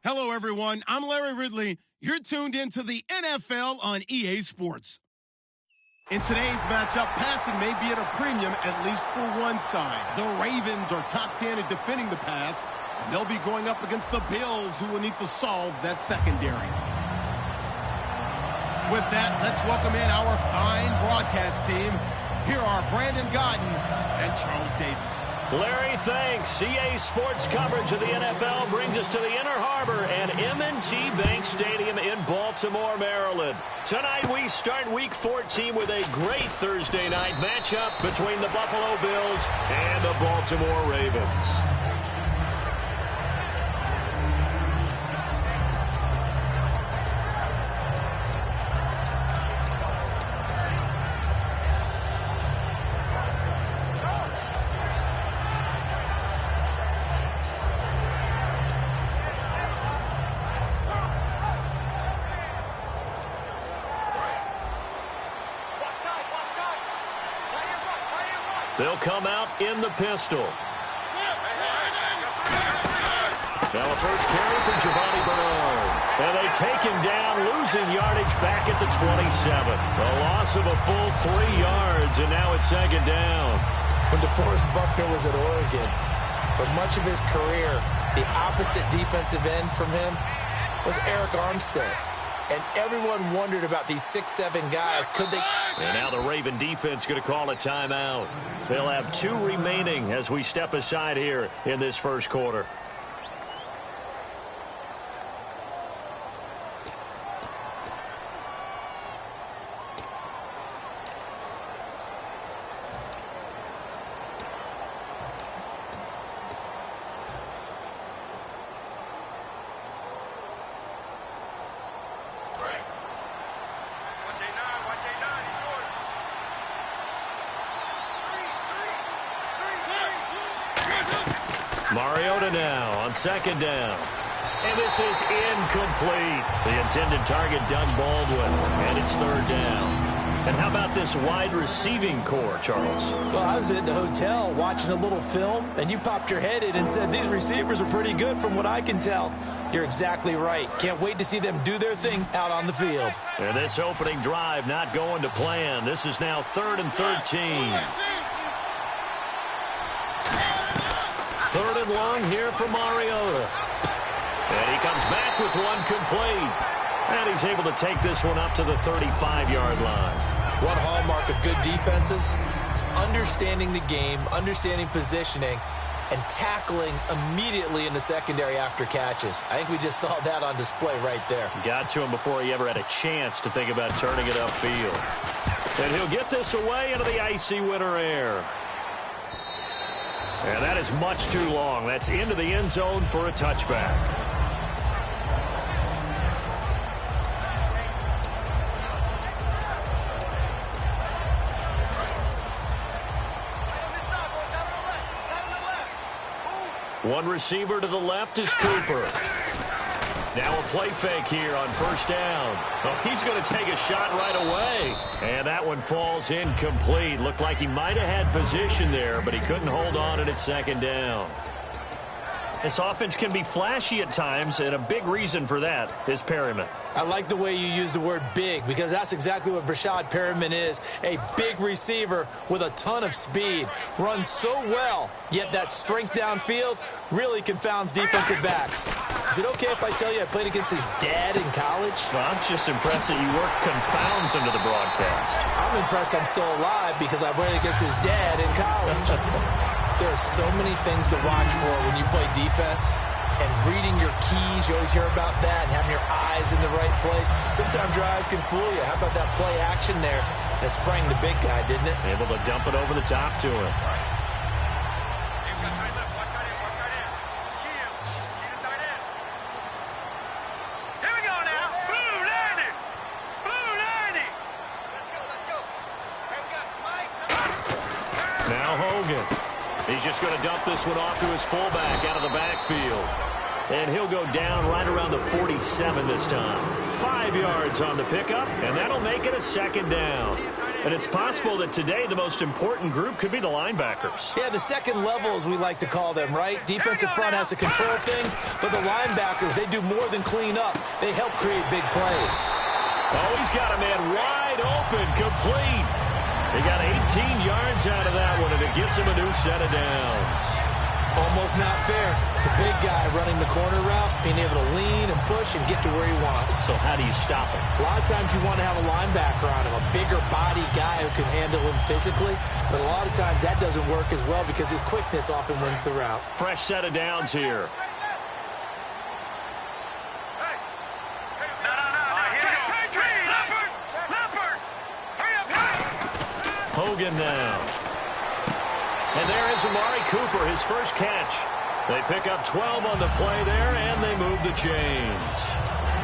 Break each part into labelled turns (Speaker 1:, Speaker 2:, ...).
Speaker 1: Hello, everyone. I'm Larry Ridley. You're tuned into the NFL on EA Sports. In today's matchup, passing may be at a premium, at least for one side. The Ravens are top 10 at defending the pass, and they'll be going up against the Bills, who will need to solve that secondary. With that, let's welcome in our fine broadcast team. Here are Brandon Godden and Charles Davis.
Speaker 2: Larry, thanks. EA Sports coverage of the NFL brings us to the Inner Harbor and M&T Bank Stadium in Baltimore, Maryland. Tonight we start Week 14 with a great Thursday night matchup between the Buffalo Bills and the Baltimore Ravens. They'll come out in the pistol. Now a first carry from Giovanni Bernard. And they take him down, losing yardage back at the 27. A loss of a full 3 yards, and now it's second down.
Speaker 3: When DeForest Buckner was at Oregon, for much of his career, the opposite defensive end from him was Eric Armstead. And everyone wondered about these 6'7" guys. Could they?
Speaker 2: And now the Raven defense going to call a timeout. They'll have 2 remaining as we step aside here in this first quarter. Mariota now on second down. And this is incomplete. The intended target, Doug Baldwin, and it's third down. And how about this wide receiving core, Charles?
Speaker 3: Well, I was in the hotel watching a little film, and you popped your head in and said, these receivers are pretty good from what I can tell. You're exactly right. Can't wait to see them do their thing out on the field.
Speaker 2: And this opening drive not going to plan. This is now 3rd and 13. 3rd and long here for Mariota. And he comes back with one complete. And he's able to take this one up to the 35-yard line.
Speaker 3: One hallmark of good defenses is understanding the game, understanding positioning, and tackling immediately in the secondary after catches. I think we just saw that on display right there.
Speaker 2: Got to him before he ever had a chance to think about turning it upfield. And he'll get this away into the icy winter air. And that is much too long. That's into the end zone for a touchback. One receiver to the left is Cooper. Now a play fake here on 1st down. Oh, he's going to take a shot right away. And that one falls incomplete. Looked like he might have had position there, but he couldn't hold on at 2nd down. This offense can be flashy at times, and a big reason for that is Perryman.
Speaker 3: I like the way you use the word big, because that's exactly what Brashad Perryman is, a big receiver with a ton of speed. Runs so well, yet that strength downfield really confounds defensive backs. Is it okay if I tell you I played against his dad in college?
Speaker 2: Well, I'm just impressed that you worked confounds into the broadcast.
Speaker 3: I'm impressed I'm still alive because I played against his dad in college. There are so many things to watch for when you play defense, and reading your keys, you always hear about that, and having your eyes in the right place. Sometimes your eyes can fool you. How about that play action there? That sprang the big guy, didn't it?
Speaker 2: Able to dump it over the top to him.
Speaker 4: Here we go now. Blue 90. Blue 90. Let's go. Hey, we got Mike.
Speaker 2: Now Hogan. He's just going to dump this one off to his fullback out of the backfield. And he'll go down right around the 47 this time. 5 yards on the pickup, and that'll make it a 2nd down. And it's possible that today the most important group could be the linebackers.
Speaker 3: Yeah, the second level, as we like to call them, right? Defensive front has to control things, but the linebackers, they do more than clean up. They help create big plays.
Speaker 2: Oh, he's got a man wide open, complete. He got 18 yards out of that one, and it gets him a new set of downs.
Speaker 3: Almost not fair. The big guy running the corner route, being able to lean and push and get to where he wants.
Speaker 2: So how do you stop him?
Speaker 3: A lot of times you want to have a linebacker on him, a bigger body guy who can handle him physically. But a lot of times that doesn't work as well because his quickness often wins the route.
Speaker 2: Fresh set of downs here. Hogan now. And there is Amari Cooper, his first catch. They pick up 12 on the play there, and they move the chains.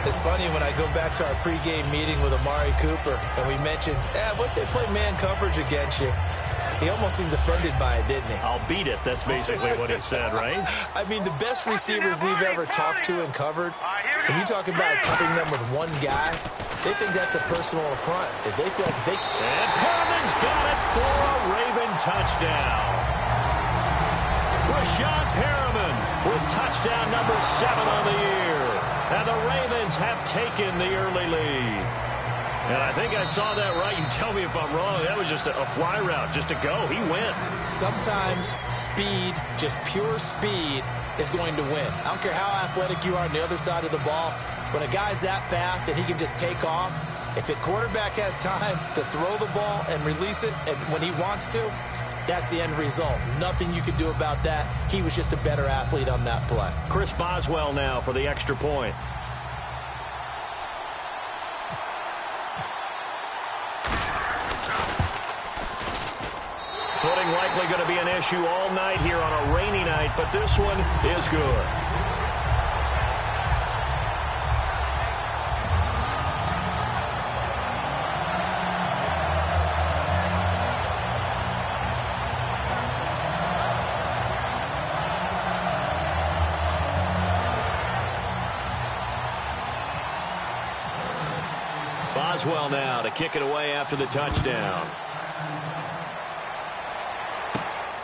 Speaker 3: It's funny when I go back to our pregame meeting with Amari Cooper, and we mentioned, what they play man coverage against you. He almost seemed offended by it, didn't he?
Speaker 2: I'll beat it. That's basically what he said, right?
Speaker 3: I mean, the best receivers we've ever talked to and covered, when you talk about covering them with one guy, they think that's a personal affront. If they feel like they can...
Speaker 2: And Perriman's got it for a Raven touchdown. Rashad Perriman with touchdown number 7 on the year. And the Ravens have taken the early lead. And I think I saw that right. You tell me if I'm wrong. That was just a fly route, just to go. He went.
Speaker 3: Sometimes speed, just pure speed, is going to win. I don't care how athletic you are on the other side of the ball. When a guy's that fast and he can just take off, if a quarterback has time to throw the ball and release it when he wants to, that's the end result. Nothing you can do about that. He was just a better athlete on that play.
Speaker 2: Chris Boswell now for the extra point. Footing likely going to be an issue all night here on a rainy night, but this one is good. Boswell now to kick it away after the touchdown.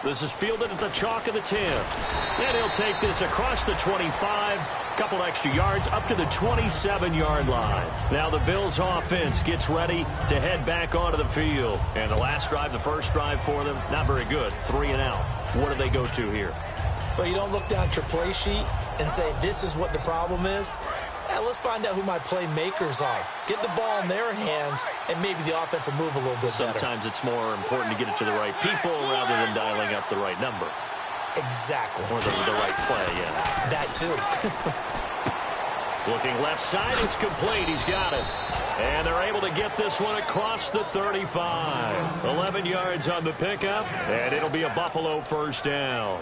Speaker 2: This is fielded at the chalk of the 10. And he'll take this across the 25, couple extra yards up to the 27-yard line. Now the Bills offense gets ready to head back onto the field. And the last drive, the first drive for them, not very good. 3 and out. What do they go to here?
Speaker 3: Well, you don't look down at your play sheet and say, this is what the problem is. Yeah, let's find out who my playmakers are. Get the ball in their hands, and maybe the offense will move a little bit better.
Speaker 2: Sometimes it's more important to get it to the right people rather than dialing up the right number.
Speaker 3: Exactly.
Speaker 2: Or the right play, yeah.
Speaker 3: That too.
Speaker 2: Looking left side, it's complete. He's got it. And they're able to get this one across the 35. 11 yards on the pickup, and it'll be a Buffalo first down.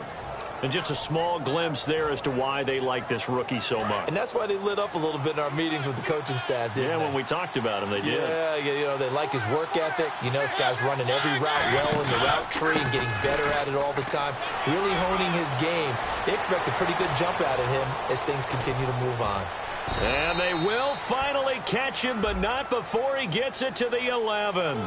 Speaker 2: And just a small glimpse there as to why they like this rookie so much.
Speaker 3: And that's why they lit up a little bit in our meetings with the coaching staff, didn't they?
Speaker 2: When we talked about him, they did.
Speaker 3: Yeah, you know, they like his work ethic. You know, this guy's running every route well in the route tree and getting better at it all the time, really honing his game. They expect a pretty good jump out of him as things continue to move on.
Speaker 2: And they will finally catch him, but not before he gets it to the 11.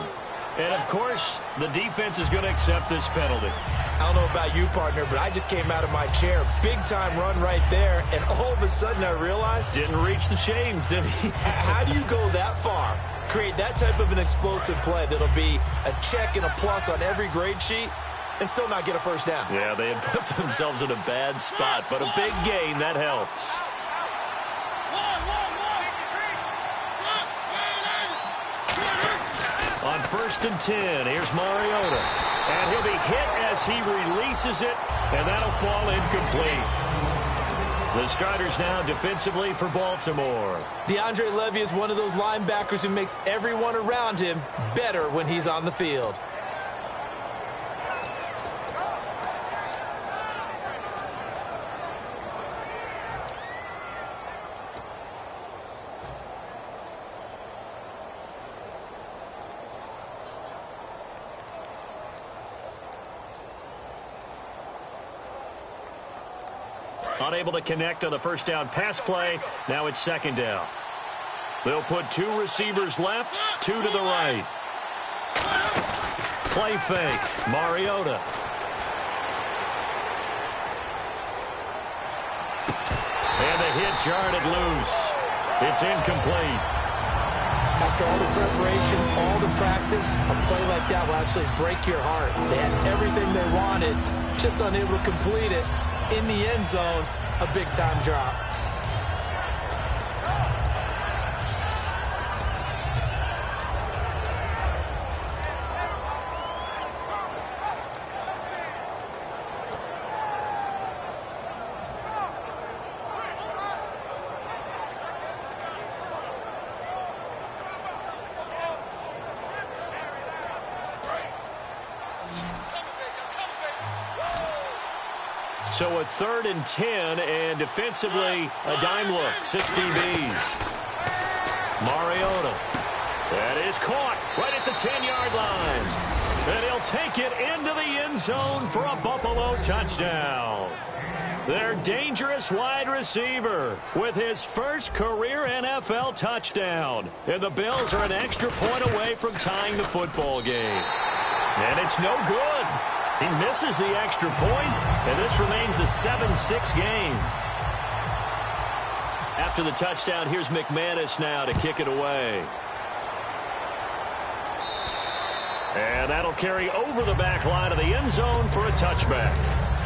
Speaker 2: And, of course, the defense is going to accept this penalty.
Speaker 3: I don't know about you, partner, but I just came out of my chair. Big-time run right there, and all of a sudden I realized...
Speaker 2: Didn't reach the chains, did he?
Speaker 3: How do you go that far? Create that type of an explosive play that'll be a check and a plus on every grade sheet and still not get a first down.
Speaker 2: Yeah, they had put themselves in a bad spot, but a big gain, that helps. On 1st and 10, here's Mariota. And he'll be hit as he releases it, and that'll fall incomplete. The starters now defensively for Baltimore.
Speaker 3: DeAndre Levy is one of those linebackers who makes everyone around him better when he's on the field.
Speaker 2: Unable to connect on the first down pass play. Now it's second down. They'll put 2 receivers left, 2 to the right. Play fake. Mariota. And the hit jarred it loose. It's incomplete.
Speaker 3: After all the preparation, all the practice, a play like that will absolutely break your heart. They had everything they wanted, just unable to complete it. In the end zone, a big-time drop.
Speaker 2: So a 3rd and 10, and defensively, a dime look, 6 DBs. Mariota. That is caught right at the 10-yard line. And he'll take it into the end zone for a Buffalo touchdown. Their dangerous wide receiver with his first career NFL touchdown. And the Bills are an extra point away from tying the football game. And it's no good. He misses the extra point, and this remains a 7-6 game. After the touchdown, here's McManus now to kick it away. And that'll carry over the back line of the end zone for a touchback.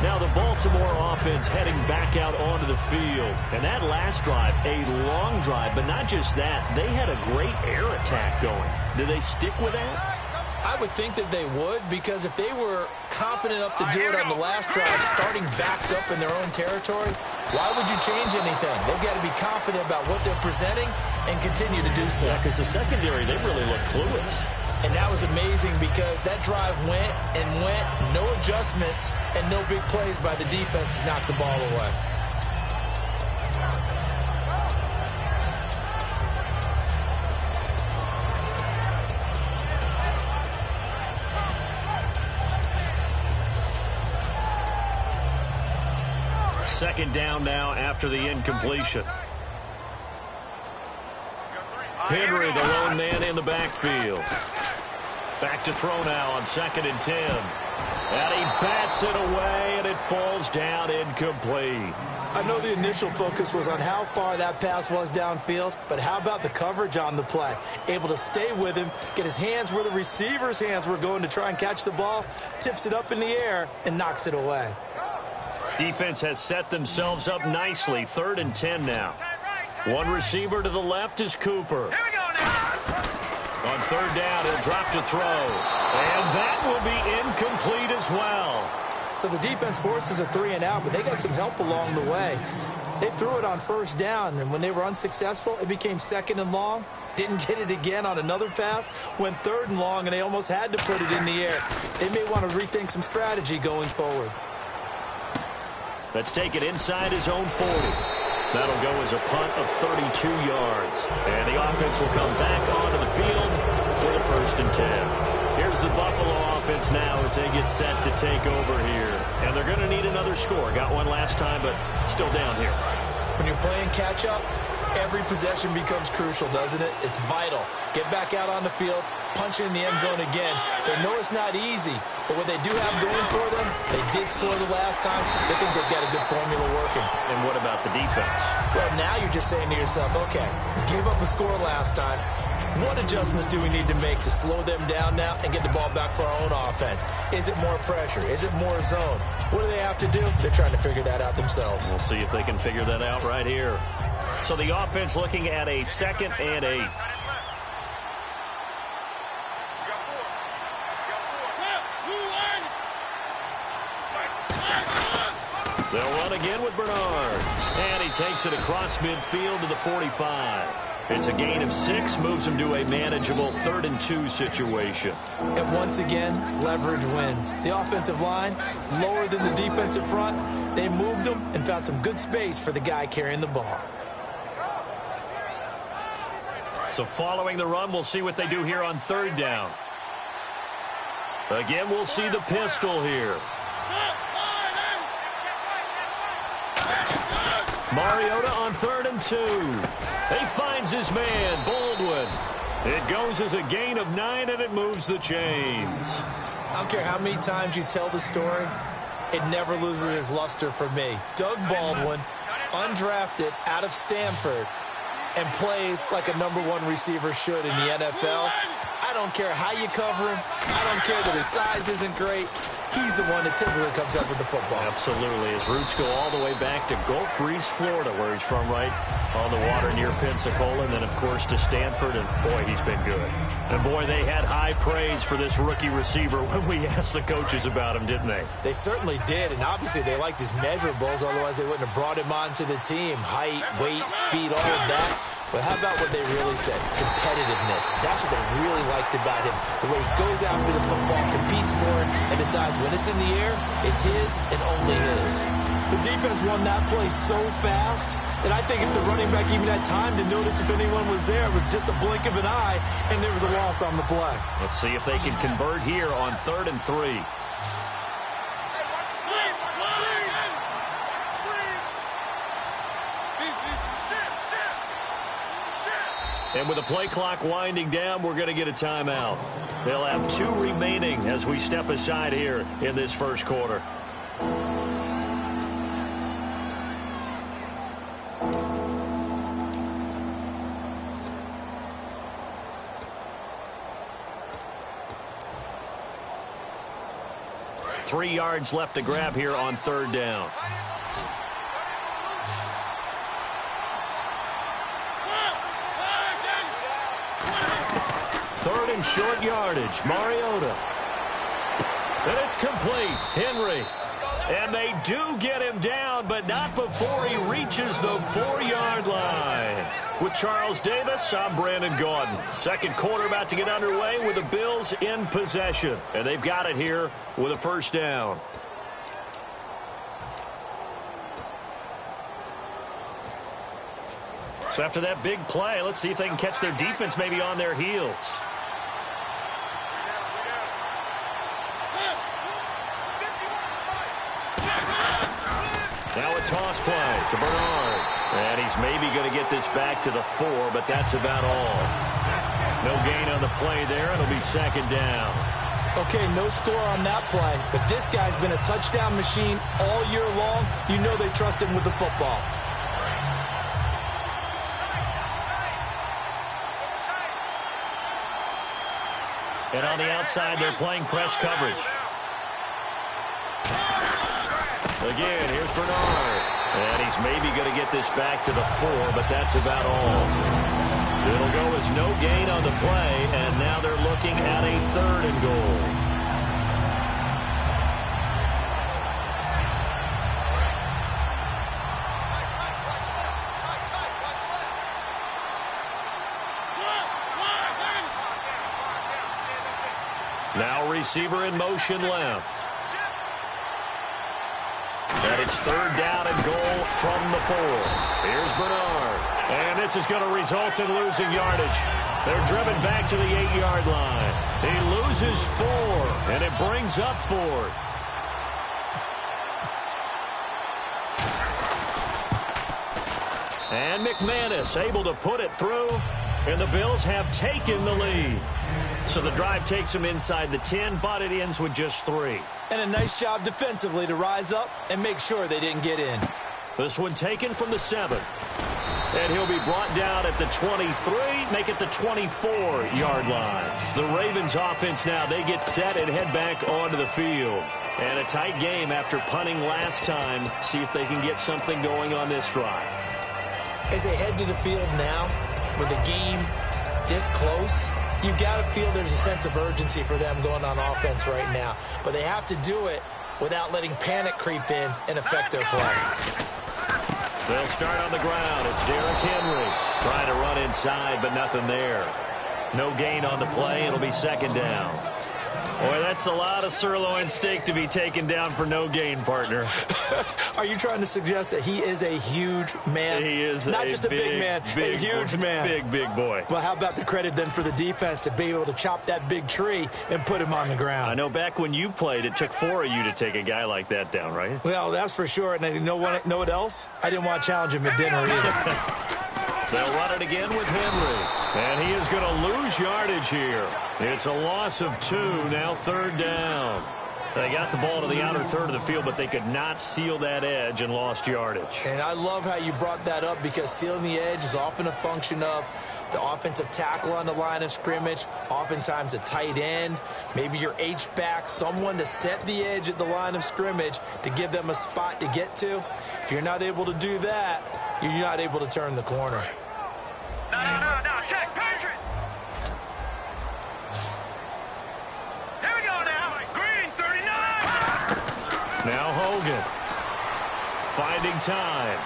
Speaker 2: Now the Baltimore offense heading back out onto the field. And that last drive, a long drive, but not just that. They had a great air attack going. Do they stick with that?
Speaker 3: I would think that they would, because if they were competent enough to do it on the last drive, starting backed up in their own territory, why would you change anything? They've got to be confident about what they're presenting and continue to do so.
Speaker 2: Yeah, because the secondary, they really look clueless.
Speaker 3: And that was amazing because that drive went and went, no adjustments, and no big plays by the defense to knock the ball away.
Speaker 2: Second down now after the incompletion. Henry, the lone man in the backfield. Back to throw now on 2nd and 10. And he bats it away, and it falls down incomplete.
Speaker 3: I know the initial focus was on how far that pass was downfield, but how about the coverage on the play? Able to stay with him, get his hands where the receiver's hands were going to try and catch the ball, tips it up in the air, and knocks it away.
Speaker 2: Defense has set themselves up nicely. 3rd and 10 now. One receiver to the left is Cooper.
Speaker 4: Here we go now.
Speaker 2: On 3rd down, he'll drop to throw. And that will be incomplete as well.
Speaker 3: So the defense forces a 3 and out, but they got some help along the way. They threw it on 1st down, and when they were unsuccessful, it became 2nd and long. Didn't get it again on another pass. Went 3rd and long, and they almost had to put it in the air. They may want to rethink some strategy going forward.
Speaker 2: Let's take it inside his own 40. That'll go as a punt of 32 yards. And the offense will come back onto the field for the 1st and 10. Here's the Buffalo offense now as they get set to take over here. And they're going to need another score. Got one last time, but still down here.
Speaker 3: When you're playing catch-up, every possession becomes crucial, doesn't it? It's vital. Get back out on the field, punch it in the end zone again. They know it's not easy, but what they do have going for them, they did score the last time. They think they've got a good formula working.
Speaker 2: And what about the defense?
Speaker 3: Well, now you're just saying to yourself, okay, give up a score last time. What adjustments do we need to make to slow them down now and get the ball back for our own offense? Is it more pressure? Is it more zone? What do they have to do? They're trying to figure that out themselves.
Speaker 2: We'll see if they can figure that out right here. So the offense looking at a 2nd and 8. They'll run again with Bernard. And he takes it across midfield to the 45. It's a gain of 6, moves him to a manageable 3rd and 2 situation.
Speaker 3: And once again, leverage wins. The offensive line, lower than the defensive front. They moved them and found some good space for the guy carrying the ball.
Speaker 2: So following the run, we'll see what they do here on 3rd down. Again, we'll see the pistol here. Mariota on 3rd and 2. He finds his man, Baldwin. It goes as a gain of 9, and it moves the chains.
Speaker 3: I don't care how many times you tell the story, it never loses its luster for me. Doug Baldwin, undrafted out of Stanford, and plays like a #1 receiver should in the NFL. I don't care how you cover him. I don't care that his size isn't great. He's the one that typically comes up with the football.
Speaker 2: Absolutely. His roots go all the way back to Gulf Breeze, Florida, where he's from, right on the water near Pensacola, and then, of course, to Stanford, and, boy, he's been good. And, boy, they had high praise for this rookie receiver when we asked the coaches about him, didn't they?
Speaker 3: They certainly did, and obviously they liked his measurables, otherwise they wouldn't have brought him onto the team. Height, weight, speed, all of that. But how about what they really said? Competitiveness. That's what they really liked about him. The way he goes after the football, competes for it, and decides when it's in the air, it's his and only his. The defense won that play so fast that I think if the running back even had time to notice if anyone was there, it was just a blink of an eye, and there was a loss on the play.
Speaker 2: Let's see if they can convert here on 3rd and 3. And with the play clock winding down, we're going to get a timeout. They'll have 2 remaining as we step aside here in this first quarter. Three yards left to grab here on 3rd down. Third and short yardage. Mariota. And it's complete. Henry. And they do get him down, but not before he reaches the 4-yard line. With Charles Davis, I'm Brandon Gaudin. Second quarter about to get underway with the Bills in possession. And they've got it here with a 1st down. So after that big play, let's see if they can catch their defense maybe on their heels. Now a toss play to Bernard. And he's maybe going to get this back to the 4, but that's about all. No gain on the play there. It'll be 2nd down.
Speaker 3: Okay, no score on that play, but this guy's been a touchdown machine all year long. You know they trust him with the football. And on the outside, they're playing press coverage.
Speaker 2: Again, here's Bernard. And he's maybe going to get this back to the 4, but that's about all. It'll go as no gain on the play, and now they're looking at a 3rd and goal. Now receiver in motion left. And it's 3rd down and goal from the 4. Here's Bernard. And this is going to result in losing yardage. They're driven back to the 8-yard line. He loses 4, and it brings up 4th. And McManus able to put it through, and the Bills have taken the lead. So the drive takes them inside the 10, but it ends with just 3.
Speaker 3: And a nice job defensively to rise up and make sure they didn't get in.
Speaker 2: This one taken from the 7. And he'll be brought down at the 23, make it the 24-yard line. The Ravens offense now, they get set and head back onto the field. And a tight game after punting last time. See if they can get something going on this drive.
Speaker 3: As they head to the field now, with the game this close, you've got to feel there's a sense of urgency for them going on offense right now. But they have to do it without letting panic creep in and affect their play.
Speaker 2: They'll start on the ground. It's Derrick Henry trying to run inside, but nothing there. No gain on the play. It'll be 2nd down. Boy, that's a lot of sirloin steak to be taken down for no gain, partner.
Speaker 3: Are you trying to suggest that he is a huge man?
Speaker 2: He is
Speaker 3: not just a big man, a huge man.
Speaker 2: Big boy.
Speaker 3: Well, how about the credit then for the defense to be able to chop that big tree and put him on the ground?
Speaker 2: I know back when you played, it took 4 of you to take a guy like that down, right?
Speaker 3: Well, that's for sure. And you know what else? I didn't want to challenge him at dinner either.
Speaker 2: They'll run it again with Henry. And he is going to lose yardage here. It's a loss of 2, now 3rd down. They got the ball to the outer third of the field, but they could not seal that edge and lost yardage.
Speaker 3: And I love how you brought that up, because sealing the edge is often a function of the offensive tackle on the line of scrimmage, oftentimes a tight end, maybe your H-back, someone to set the edge at the line of scrimmage to give them a spot to get to. If you're not able to do that, you're not able to turn the corner.
Speaker 4: No, check, Patriot! Here we go now, Green, 39!
Speaker 2: Now Hogan, finding time.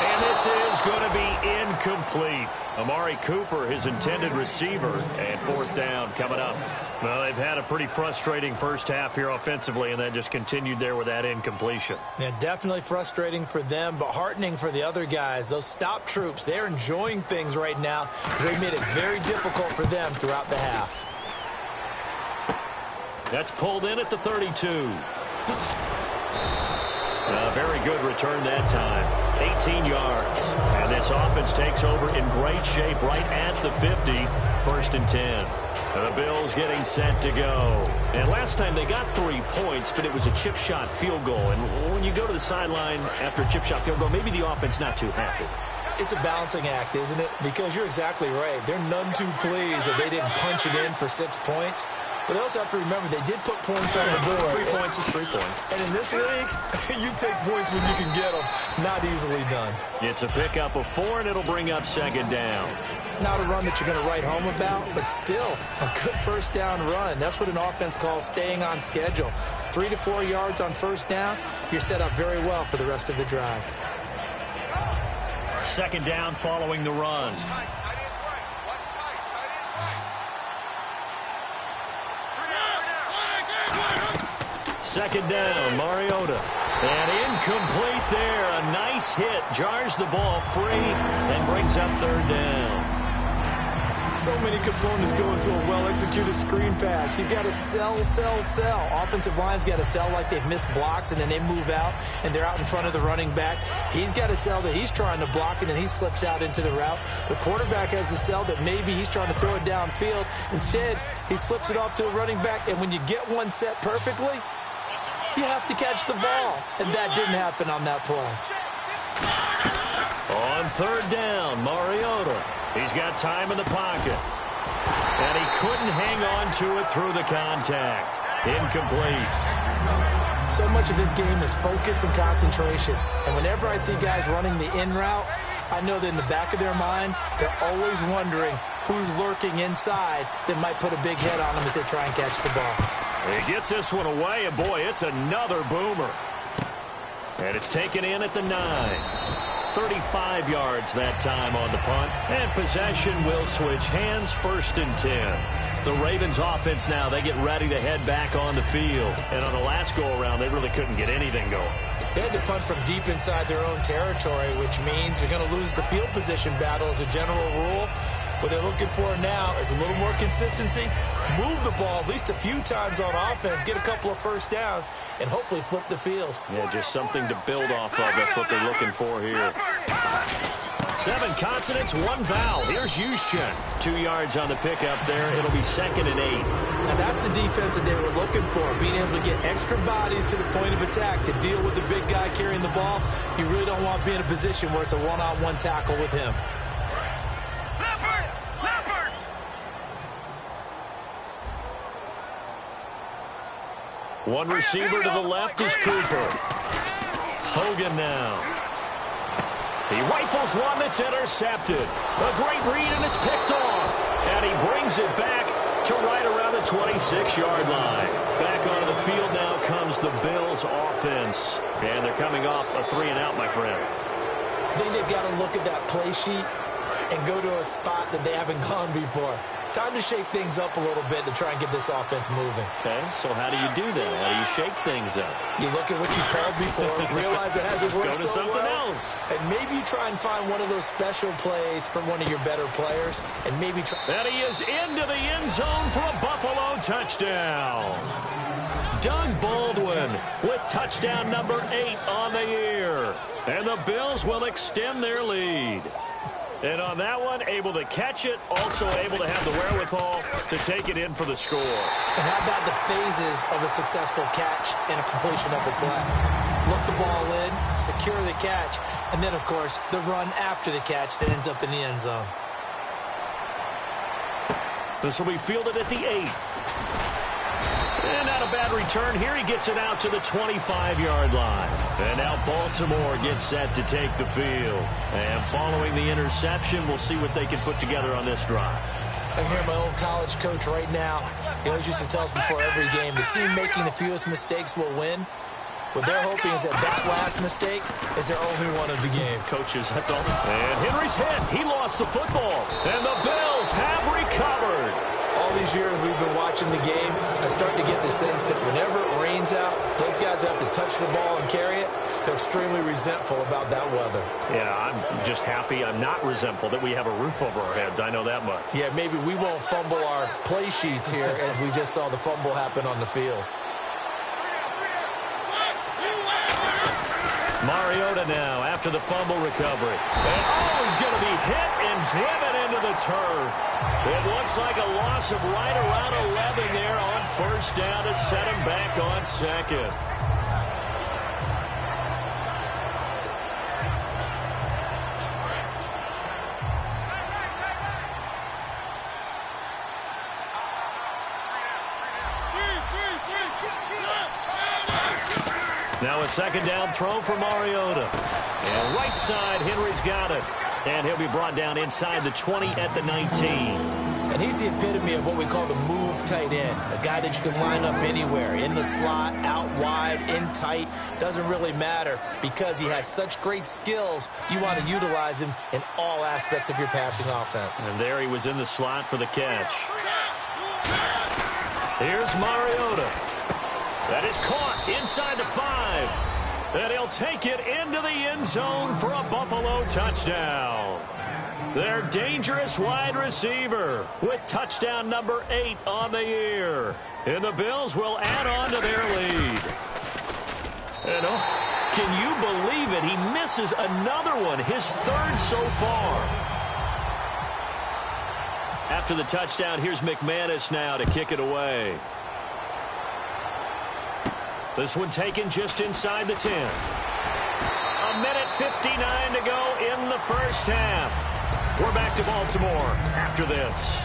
Speaker 2: And this is going to be incomplete. Amari Cooper, his intended receiver, and 4th down coming up. Well, they've had a pretty frustrating first half here offensively, and then just continued there with that incompletion.
Speaker 3: Yeah, definitely frustrating for them, but heartening for the other guys. Those stop troops, they're enjoying things right now because they made it very difficult for them throughout the half.
Speaker 2: That's pulled in at the 32. A very good return that time. 18 yards. And this offense takes over in great shape right at the 50. 1st and 10. The Bills getting set to go. And last time they got 3 points, but it was a chip shot field goal. And when you go to the sideline after a chip shot field goal, maybe the offense not too happy.
Speaker 3: It's a balancing act, isn't it? Because you're exactly right. They're none too pleased that they didn't punch it in for 6 points. But they also have to remember they did put points on the board.
Speaker 2: 3 points is 3 points.
Speaker 3: And in this league, you take points when you can get them. Not easily done.
Speaker 2: It's a pickup of 4, and it'll bring up 2nd down.
Speaker 3: Not a run that you're going to write home about, but still a good 1st down run. That's what an offense calls staying on schedule. 3 to 4 yards on 1st down, you're set up very well for the rest of the drive.
Speaker 2: 2nd down following the run. Second down, Mariota. And incomplete there. A nice hit. Jars the ball free and brings up 3rd down.
Speaker 3: So many components go into a well-executed screen pass. You've got to sell. Offensive line's got to sell like they've missed blocks, and then they move out, and they're out in front of the running back. He's got to sell that he's trying to block it, and he slips out into the route. The quarterback has to sell that maybe he's trying to throw it downfield. Instead, he slips it off to the running back, and when you get one set perfectly, you have to catch the ball, and that didn't happen on that play.
Speaker 2: On 3rd down, Mariota. He's got time in the pocket. And he couldn't hang on to it through the contact. Incomplete.
Speaker 3: So much of his game is focus and concentration. And whenever I see guys running the in route, I know that in the back of their mind, they're always wondering who's lurking inside that might put a big hit on them as they try and catch the ball.
Speaker 2: He gets this one away, and boy, it's another boomer. And it's taken in at the 9. 35 yards that time on the punt. And possession will switch hands, 1st and 10. The Ravens offense now, they get ready to head back on the field. And on the last go-around, they really couldn't get anything going.
Speaker 3: They had to punt from deep inside their own territory, which means you're going to lose the field position battle as a general rule. What they're looking for now is a little more consistency, move the ball at least a few times on offense, get a couple of first downs, and hopefully flip the field.
Speaker 2: Yeah, just something to build off of. That's what they're looking for here. 7 consonants, 1 vowel. Here's Juszczyk. 2 yards on the pickup there. It'll be 2nd and 8.
Speaker 3: Now that's the defense that they were looking for, being able to get extra bodies to the point of attack to deal with the big guy carrying the ball. You really don't want to be in a position where it's a one-on-one tackle with him.
Speaker 2: One receiver to the left is Cooper. Hogan now. He rifles one that's intercepted. A great read, and it's picked off. And he brings it back to right around the 26-yard line. Back onto the field now comes the Bills offense. And they're coming off a 3-and-out, my friend.
Speaker 3: I think they've got to look at that play sheet and go to a spot that they haven't gone before. Time to shake things up a little bit to try and get this offense moving.
Speaker 2: Okay, so how do you do that? How do you shake things up?
Speaker 3: You look at what you called before, realize it hasn't worked
Speaker 2: Go to
Speaker 3: so
Speaker 2: something
Speaker 3: well,
Speaker 2: else.
Speaker 3: and maybe you try and find one of those special plays from one of your better players, and maybe try.
Speaker 2: And he is into the end zone for a Buffalo touchdown. Doug Baldwin with touchdown number 8 on the year. And the Bills will extend their lead. And on that one, able to catch it, also able to have the wherewithal to take it in for the score.
Speaker 3: And how about the phases of a successful catch and a completion of a play? Look the ball in, secure the catch, and then, of course, the run after the catch that ends up in the end zone.
Speaker 2: This will be fielded at the 8. And not a bad return here. He gets it out to the 25-yard line. And now Baltimore gets set to take the field. And following the interception, we'll see what they can put together on this drive.
Speaker 3: I can hear my old college coach right now. He always used to tell us before every game, the team making the fewest mistakes will win. What they're hoping is that that last mistake is their only one of the game.
Speaker 2: Coaches, that's all. And Henry's hit. He lost the football. And the Bills have recovered.
Speaker 3: All these years we've been watching the game, I start to get the sense that whenever it rains out, those guys who have to touch the ball and carry it, they're extremely resentful about that weather.
Speaker 2: Yeah, I'm just happy I'm not resentful that we have a roof over our heads. I know that much.
Speaker 3: Yeah, maybe we won't fumble our play sheets here as we just saw the fumble happen on the field.
Speaker 2: Mariota now after the fumble recovery. And he's going to be hit and driven into the turf. It looks like a loss of right around 11 there on 1st down to set him back on 2nd. Now a 2nd down throw for Mariota. And right side, Henry's got it. And he'll be brought down inside the 20 at the 19.
Speaker 3: And he's the epitome of what we call the move tight end. A guy that you can line up anywhere. In the slot, out wide, in tight. Doesn't really matter because he has such great skills. You want to utilize him in all aspects of your passing offense.
Speaker 2: And there he was in the slot for the catch. Here's Mariota. That is caught inside the 5. And he'll take it into the end zone for a Buffalo touchdown. Their dangerous wide receiver with touchdown number 8 on the year. And the Bills will add on to their lead. And can you believe it? He misses another one, his 3rd so far. After the touchdown, here's McManus now to kick it away. This one taken just inside the 10. A minute 59 to go in the first half. We're back to Baltimore after this.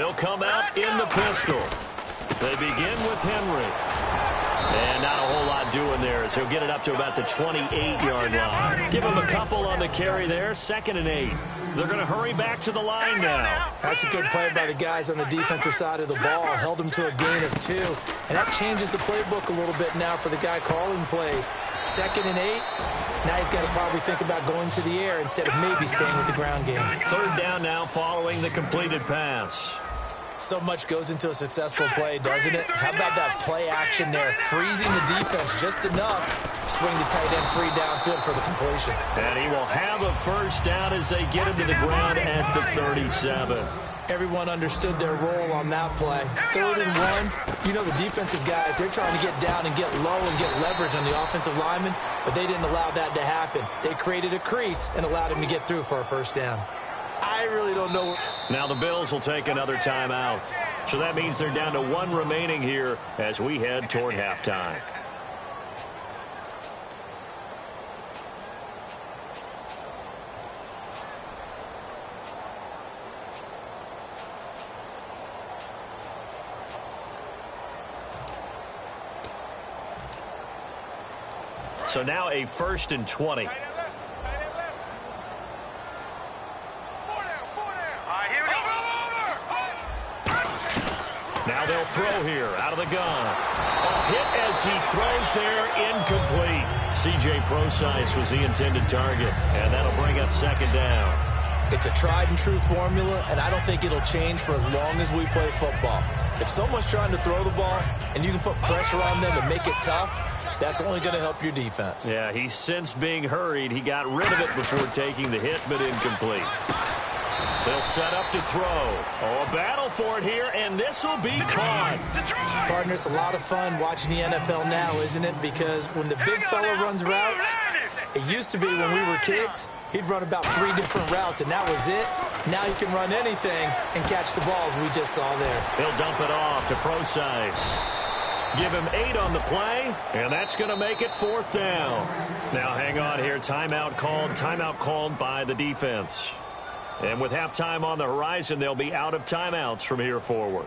Speaker 2: They'll come out in the pistol. They begin with Henry. And not a whole lot doing there as he'll get it up to about the 28-yard line. Give him a couple on the carry there, 2nd and 8. They're going to hurry back to the line now.
Speaker 3: That's a good play by the guys on the defensive side of the ball. Held him to a gain of 2. And that changes the playbook a little bit now for the guy calling plays. 2nd and 8. Now he's got to probably think about going to the air instead of maybe staying with the ground game.
Speaker 2: 3rd down now following the completed pass.
Speaker 3: So much goes into a successful play, doesn't it? How about that play action there? Freezing the defense just enough. Swing the tight end free downfield for the completion.
Speaker 2: And he will have a 1st down as they get him to the ground at the 37.
Speaker 3: Everyone understood their role on that play. 3rd and 1. You know the defensive guys, they're trying to get down and get low and get leverage on the offensive lineman, but they didn't allow that to happen. They created a crease and allowed him to get through for a 1st down. I really don't know.
Speaker 2: Now the Bills will take another timeout. So that means they're down to 1 remaining here as we head toward halftime. So now a 1st and 20. Now they'll throw here out of the gun. A hit as he throws there, incomplete. C.J. Procise was the intended target, and that'll bring up 2nd down.
Speaker 3: It's a tried and true formula, and I don't think it'll change for as long as we play football. If someone's trying to throw the ball and you can put pressure on them and make it tough, that's only going to help your defense.
Speaker 2: Yeah, he's since being hurried. He got rid of it before taking the hit, but incomplete. They'll set up to throw. Oh, a battle for it here, and this will be caught.
Speaker 3: Partner, it's a lot of fun watching the NFL now, isn't it? Because when the big fella runs routes, it used to be when we were kids, he'd run about 3 different routes, and that was it. Now he can run anything and catch the balls we just saw there.
Speaker 2: He'll dump it off to Procise. Give him 8 on the play, and that's going to make it 4th down. Now hang on here. Timeout called by the defense. And with halftime on the horizon, they'll be out of timeouts from here forward.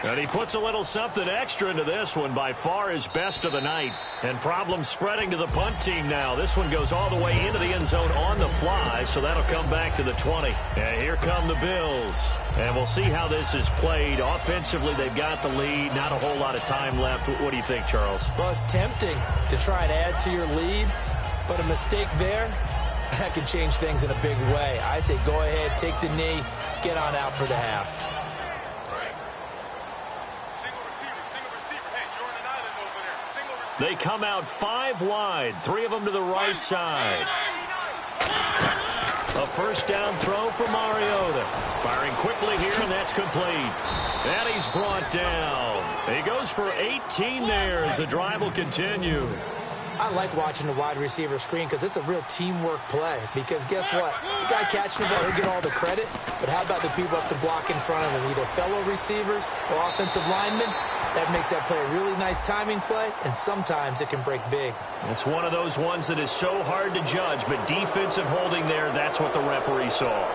Speaker 2: And he puts a little something extra into this one, by far his best of the night. And problems spreading to the punt team now. This one goes all the way into the end zone on the fly, so that'll come back to the 20. And here come the Bills. And we'll see how this is played. Offensively, they've got the lead. Not a whole lot of time left. What do you think, Charles?
Speaker 3: Well, it's tempting to try and add to your lead, but a mistake there, that can change things in a big way. I say go ahead, take the knee, get on out for the half.
Speaker 2: They come out 5 wide, 3 of them to the right side. A 1st down throw for Mariota. Firing quickly here, and that's complete. And he's brought down. He goes for 18 there as the drive will continue.
Speaker 3: I like watching the wide receiver screen because it's a real teamwork play. Because guess what? The guy catching the ball, he'll get all the credit. But how about the people up to block in front of him, either fellow receivers or offensive linemen? That makes that play a really nice timing play, and sometimes it can break big.
Speaker 2: It's one of those ones that is so hard to judge, but defensive holding there, that's what the referee saw.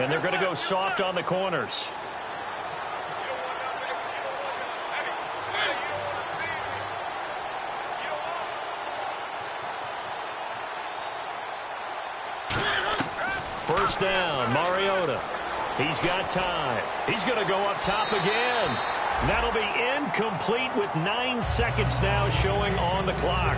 Speaker 2: And they're going to go soft on the corners. First down, Mariota. He's got time. He's going to go up top again. That'll be incomplete with 9 seconds now showing on the clock.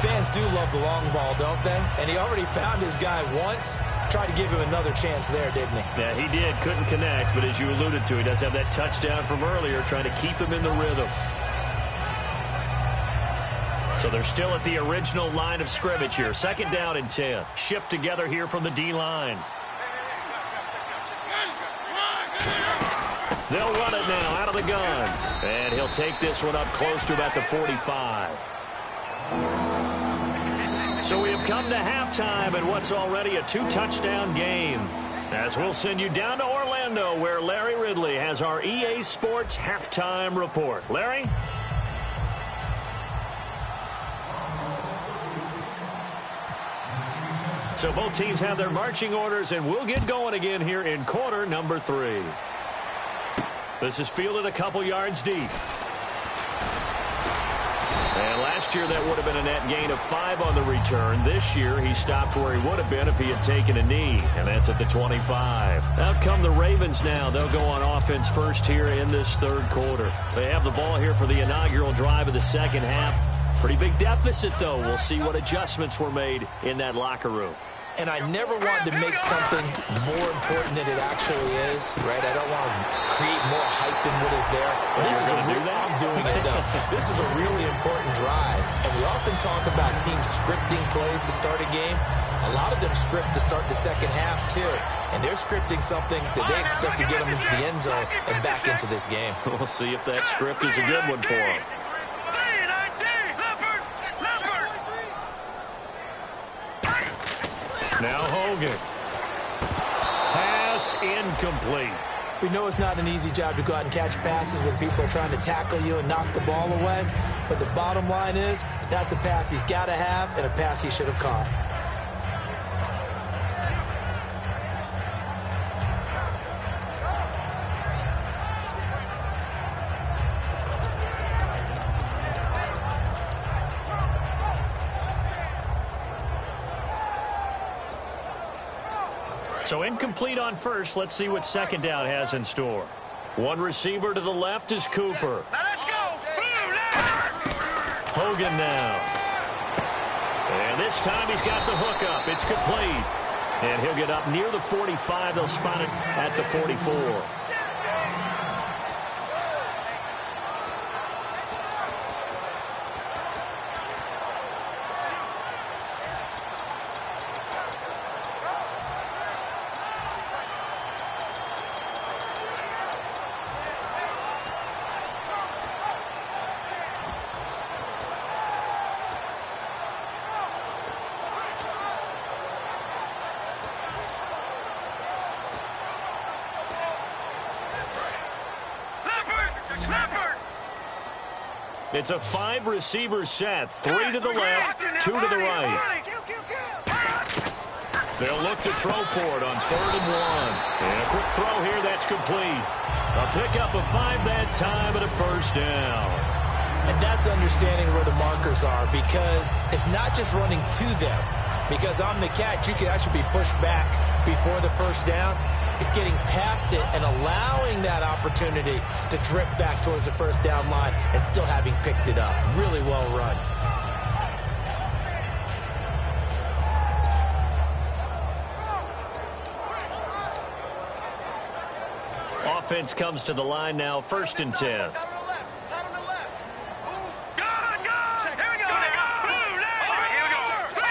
Speaker 3: Fans do love the long ball, don't they? And he already found his guy once. Tried to give him another chance there, didn't he?
Speaker 2: Yeah, he did. Couldn't connect, but as you alluded to, he does have that touchdown from earlier, trying to keep him in the rhythm. So they're still at the original line of scrimmage here. 2nd down and 10. Shift together here from the D-line. They'll run it now out of the gun. And he'll take this one up close to about the 45. So we have come to halftime in what's already a 2-touchdown game. As we'll send you down to Orlando, where Larry Ridley has our EA Sports halftime report. Larry? So both teams have their marching orders, and we'll get going again here in quarter number 3. This is fielded a couple yards deep. And last year, that would have been a net gain of 5 on the return. This year, he stopped where he would have been if he had taken a knee, and that's at the 25. Out come the Ravens now. They'll go on offense first here in this third quarter. They have the ball here for the inaugural drive of the second half. Pretty big deficit, though. We'll see what adjustments were made in that locker room.
Speaker 3: And I never wanted to make something more important than it actually is, right? I don't want to create more hype than what is there. This is I'm doing it, though. This is a really important drive. And we often talk about teams scripting plays to start a game. A lot of them script to start the second half, too. And they're scripting something that they expect to get them into the end zone and back into this game.
Speaker 2: We'll see if that script is a good one for them. Now Hogan. Pass incomplete.
Speaker 3: We know it's not an easy job to go out and catch passes when people are trying to tackle you and knock the ball away. But the bottom line is, that's a pass he's got to have and a pass he should have caught.
Speaker 2: So incomplete on first. Let's see what second down has in store. One receiver to the left is Cooper.
Speaker 4: Now let's go.
Speaker 2: Hogan now. And this time he's got the hook up. It's complete. And he'll get up near the 45. They'll spot it at the 44. It's a 5-receiver set. 3 to the left, 2 to the right. They'll look to throw for it on 3rd and 1. And a quick throw here, that's complete. A pickup of 5 that time and a first down.
Speaker 3: And that's understanding where the markers are, because it's not just running to them. Because on the catch, you can actually be pushed back before the first down. It's getting past it and allowing that opportunity to drip back towards the first down line and still having picked it up. Really well run.
Speaker 2: Offense comes to the line now, 1st and 10.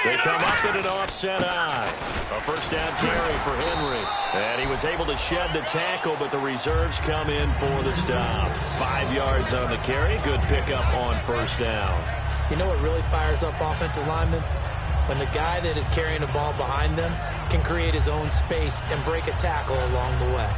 Speaker 2: They come up in an offset eye. A first down carry for Henry. And he was able to shed the tackle, but the reserves come in for the stop. 5 yards on the carry. Good pickup on first down.
Speaker 3: You know what really fires up offensive linemen? When the guy that is carrying the ball behind them can create his own space and break a tackle along the way.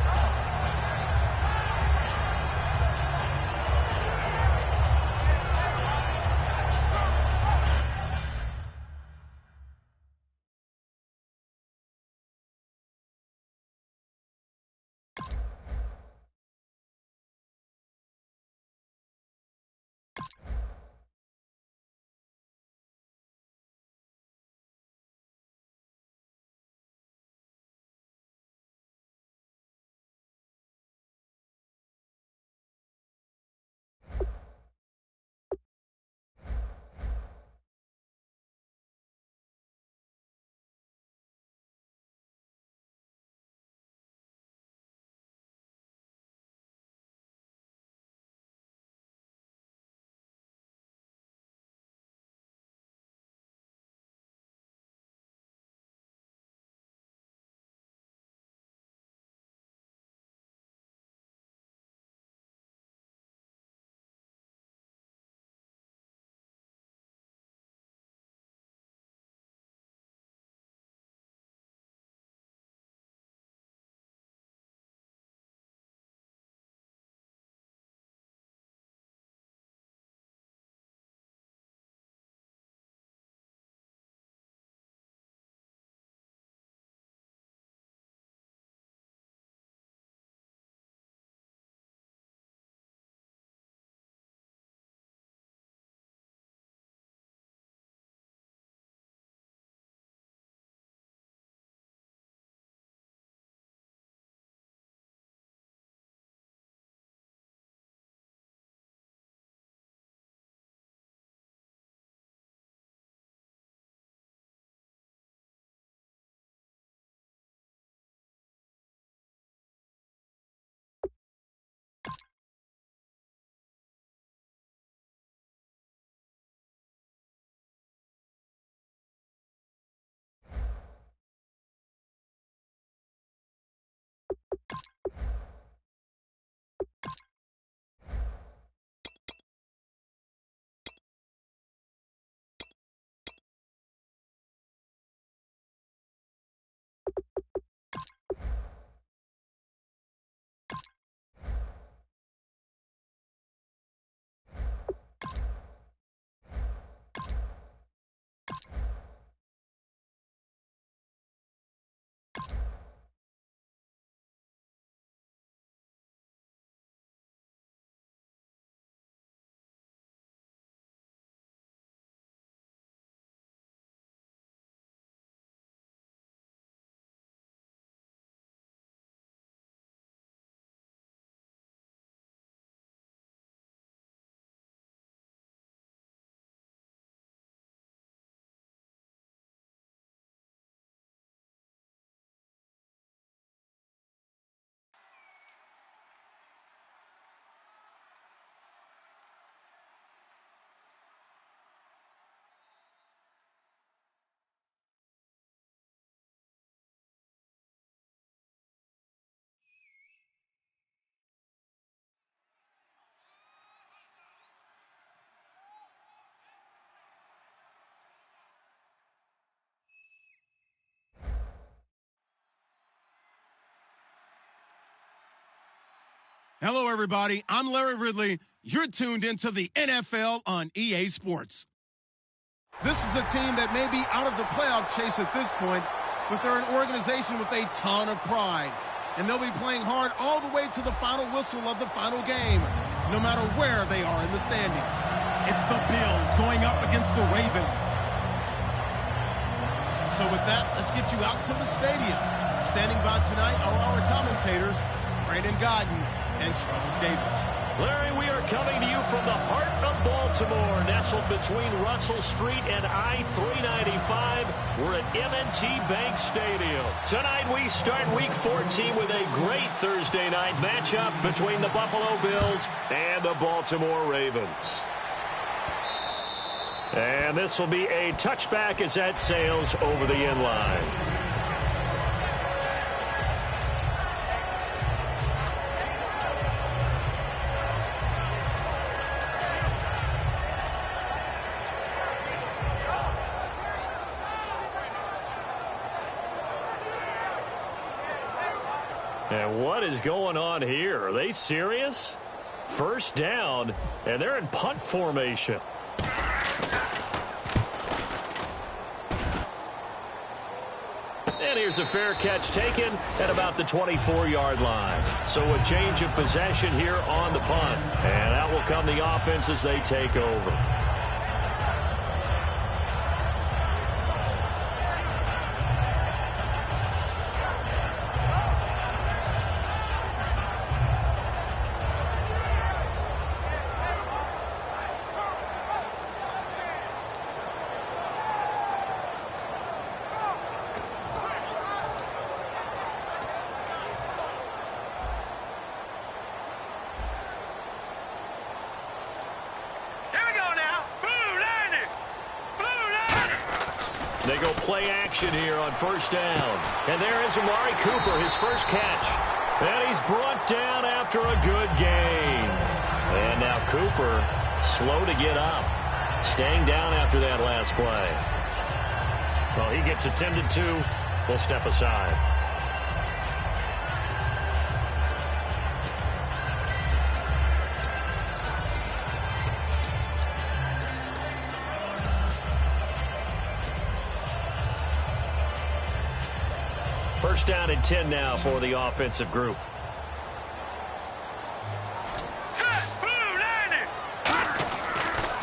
Speaker 1: Hello, everybody. I'm Larry Ridley. You're tuned into the NFL on EA Sports. This is a team that may be out of the playoff chase at this point, but they're an organization with a ton of pride. And they'll be playing hard all the way to the final whistle of the final game, no matter where they are in the standings. It's the Bills going up against the Ravens. So with that, let's get you out to the stadium. Standing by tonight are our commentators, Brandon Godden and Charles Davis.
Speaker 2: Larry, we are coming to you from the heart of Baltimore, nestled between Russell Street and I-395. We're at M&T Bank Stadium. Tonight we start Week 14 with a great Thursday night matchup between the Buffalo Bills and the Baltimore Ravens. And this will be a touchback as that sails over the end line. And what is going on here? Are they serious? First down, and they're in punt formation. And here's a fair catch taken at about the 24-yard line. So a change of possession here on the punt. And out will come the offense as they take over. They go play action here on first down. And there is Amari Cooper, his first catch. And he's brought down after a good gain. And now Cooper, slow to get up. Staying down after that last play. Well, he gets attended to. We'll step aside. First down and 10 now for the offensive group.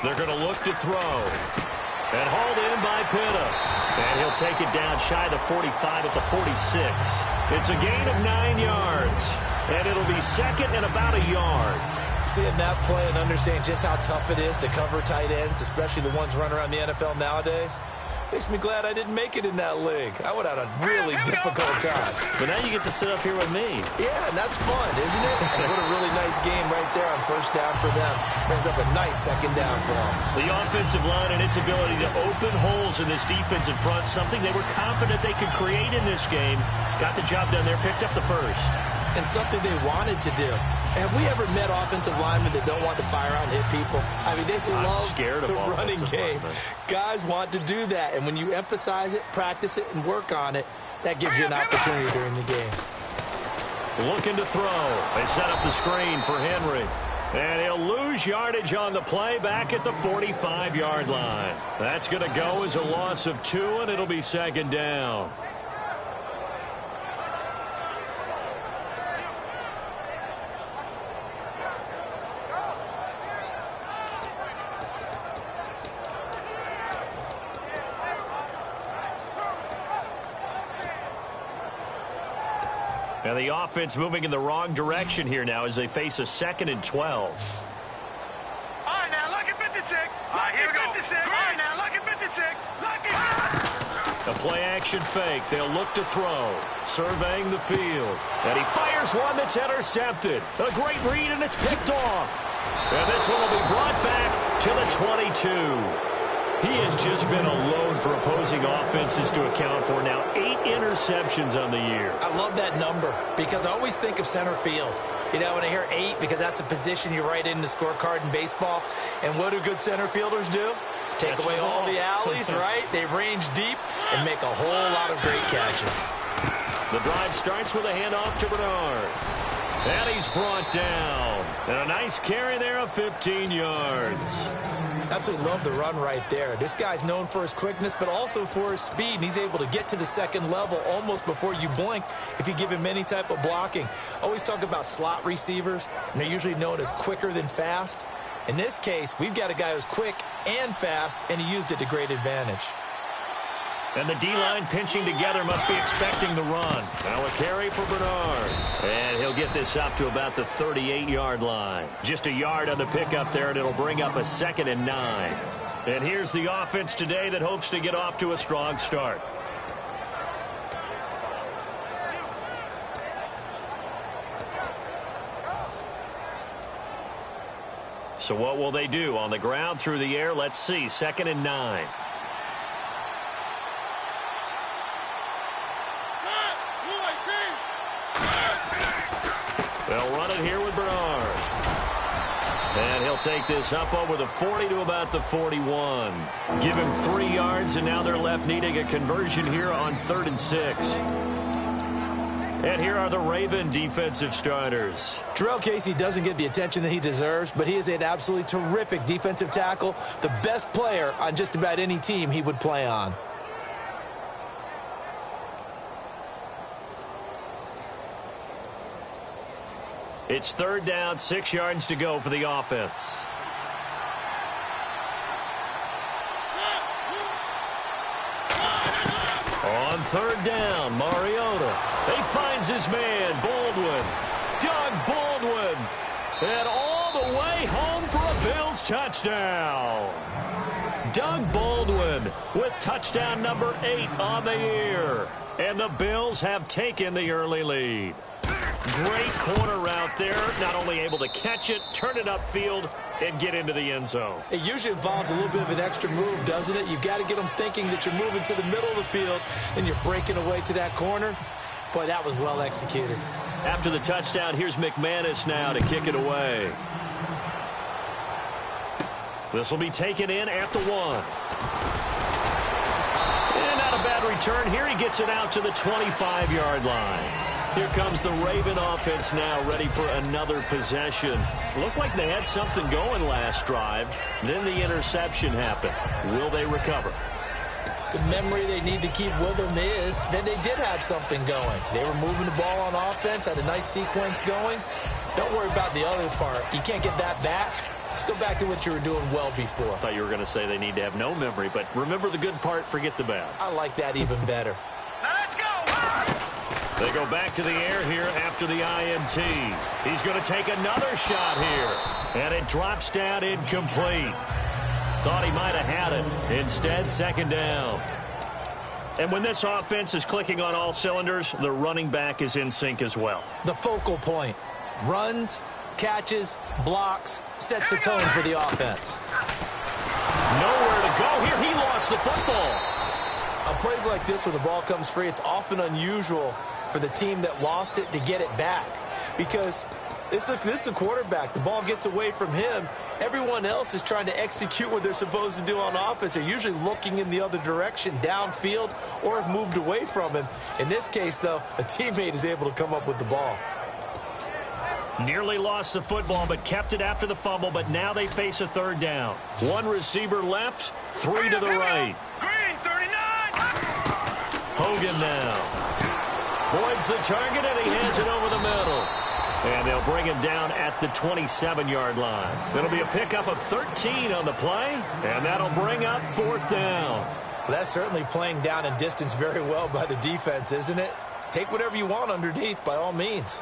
Speaker 2: They're going to look to throw. And hauled in by Pitta. And he'll take it down shy of the 45 at the 46. It's a gain of 9 yards. And it'll be second and about a yard.
Speaker 3: Seeing that play and understanding just how tough it is to cover tight ends, especially the ones running around the NFL nowadays, makes me glad I didn't make it in that league. I would have had a really difficult time.
Speaker 2: But now you get to sit up here with me.
Speaker 3: Yeah, and that's fun, isn't it? And what a really nice game right there on first down for them. Brings up a nice second down for them.
Speaker 2: The offensive line and its ability to open holes in this defensive front, something they were confident they could create in this game. Got the job done there, picked up the first.
Speaker 3: And something they wanted to do. Have we ever met offensive linemen that don't want to fire out and hit people? I mean, they love the running game. Guys want to do that. And when you emphasize it, practice it, and work on it, that gives you an opportunity during the game.
Speaker 2: Looking to throw. They set up the screen for Henry. And he'll lose yardage on the play back at the 45-yard line. That's going to go as a loss of 2, and it'll be second down. And the offense moving in the wrong direction here now as they face a 2nd and 12.
Speaker 4: All right, now, look at 56. All right, here we go. 56. All right, now, look at 56. Look at
Speaker 2: A play-action fake. They'll look to throw. Surveying the field. And he fires one that's intercepted. A great read, and it's picked off. And this one will be brought back to the 22. He has just been a load for opposing offenses to account for now. 8 interceptions on the year.
Speaker 3: I love that number because I always think of center field. You know, when I hear 8, because that's the position you write in the scorecard in baseball. And what do good center fielders do? Take away all the alleys, right? They range deep and make a whole lot of great catches.
Speaker 2: The drive starts with a handoff to Bernard. And he's brought down. And a nice carry there of 15 yards.
Speaker 3: Absolutely love the run right there. This guy's known for his quickness, but also for his speed. And he's able to get to the second level almost before you blink if you give him any type of blocking. Always talk about slot receivers, and they're usually known as quicker than fast. In this case, we've got a guy who's quick and fast, and he used it to great advantage.
Speaker 2: And the D-line pinching together must be expecting the run. Now a carry for Bernard. And he'll get this up to about the 38-yard line. Just a yard on the pickup there, and it'll bring up a 2nd and 9. And here's the offense today that hopes to get off to a strong start. So what will they do? On the ground, through the air, let's see. 2nd and 9. They'll run it here with Bernard. And he'll take this up over the 40 to about the 41. Give him 3 yards, and now they're left needing a conversion here on 3rd and 6. And here are the Raven defensive starters.
Speaker 3: Terrell Casey doesn't get the attention that he deserves, but he is an absolutely terrific defensive tackle, the best player on just about any team he would play on.
Speaker 2: It's 3rd down, 6 yards to go for the offense. On 3rd down, Mariota. He finds his man, Baldwin. Doug Baldwin. And all the way home for a Bills touchdown. Doug Baldwin with touchdown number 8 on the year. And the Bills have taken the early lead. Great corner route there. Not only able to catch it, turn it upfield, and get into the end zone.
Speaker 3: It usually involves a little bit of an extra move, doesn't it? You've got to get them thinking that you're moving to the middle of the field, and you're breaking away to that corner. Boy, that was well executed.
Speaker 2: After the touchdown, here's McManus now to kick it away. This will be taken in at the 1. And not a bad return here. He gets it out to the 25-yard line. Here comes the Raven offense now, ready for another possession. Looked like they had something going last drive. Then the interception happened. Will they recover?
Speaker 3: The memory they need to keep with them is that they did have something going. They were moving the ball on offense, had a nice sequence going. Don't worry about the other part. You can't get that back. Let's go back to what you were doing well before.
Speaker 2: I thought you were going to say they need to have no memory, but remember the good part, forget the bad.
Speaker 3: I like that even better.
Speaker 4: Now let's go.
Speaker 2: They go back to the air here after the INT. He's going to take another shot here. And it drops down incomplete. Thought he might have had it. Instead, 2nd down. And when this offense is clicking on all cylinders, the running back is in sync as well.
Speaker 3: The focal point. Runs, catches, blocks, sets the tone for the offense.
Speaker 2: Nowhere to go here. He lost the football.
Speaker 3: On plays like this where the ball comes free, it's often unusual for the team that lost it to get it back. Because this is the quarterback. The ball gets away from him. Everyone else is trying to execute what they're supposed to do on offense. They're usually looking in the other direction, downfield, or have moved away from him. In this case, though, a teammate is able to come up with the ball.
Speaker 2: Nearly lost the football, but kept it after the fumble. But now they face a 3rd down. 1 receiver left, 3 to the right.
Speaker 4: Green, 39.
Speaker 2: Hogan now. Boyd's the target, and he hands it over the middle. And they'll bring him down at the 27-yard line. It'll be a pickup of 13 on the play, and that'll bring up 4th down.
Speaker 3: Well, that's certainly playing down in distance very well by the defense, isn't it? Take whatever you want underneath, by all means.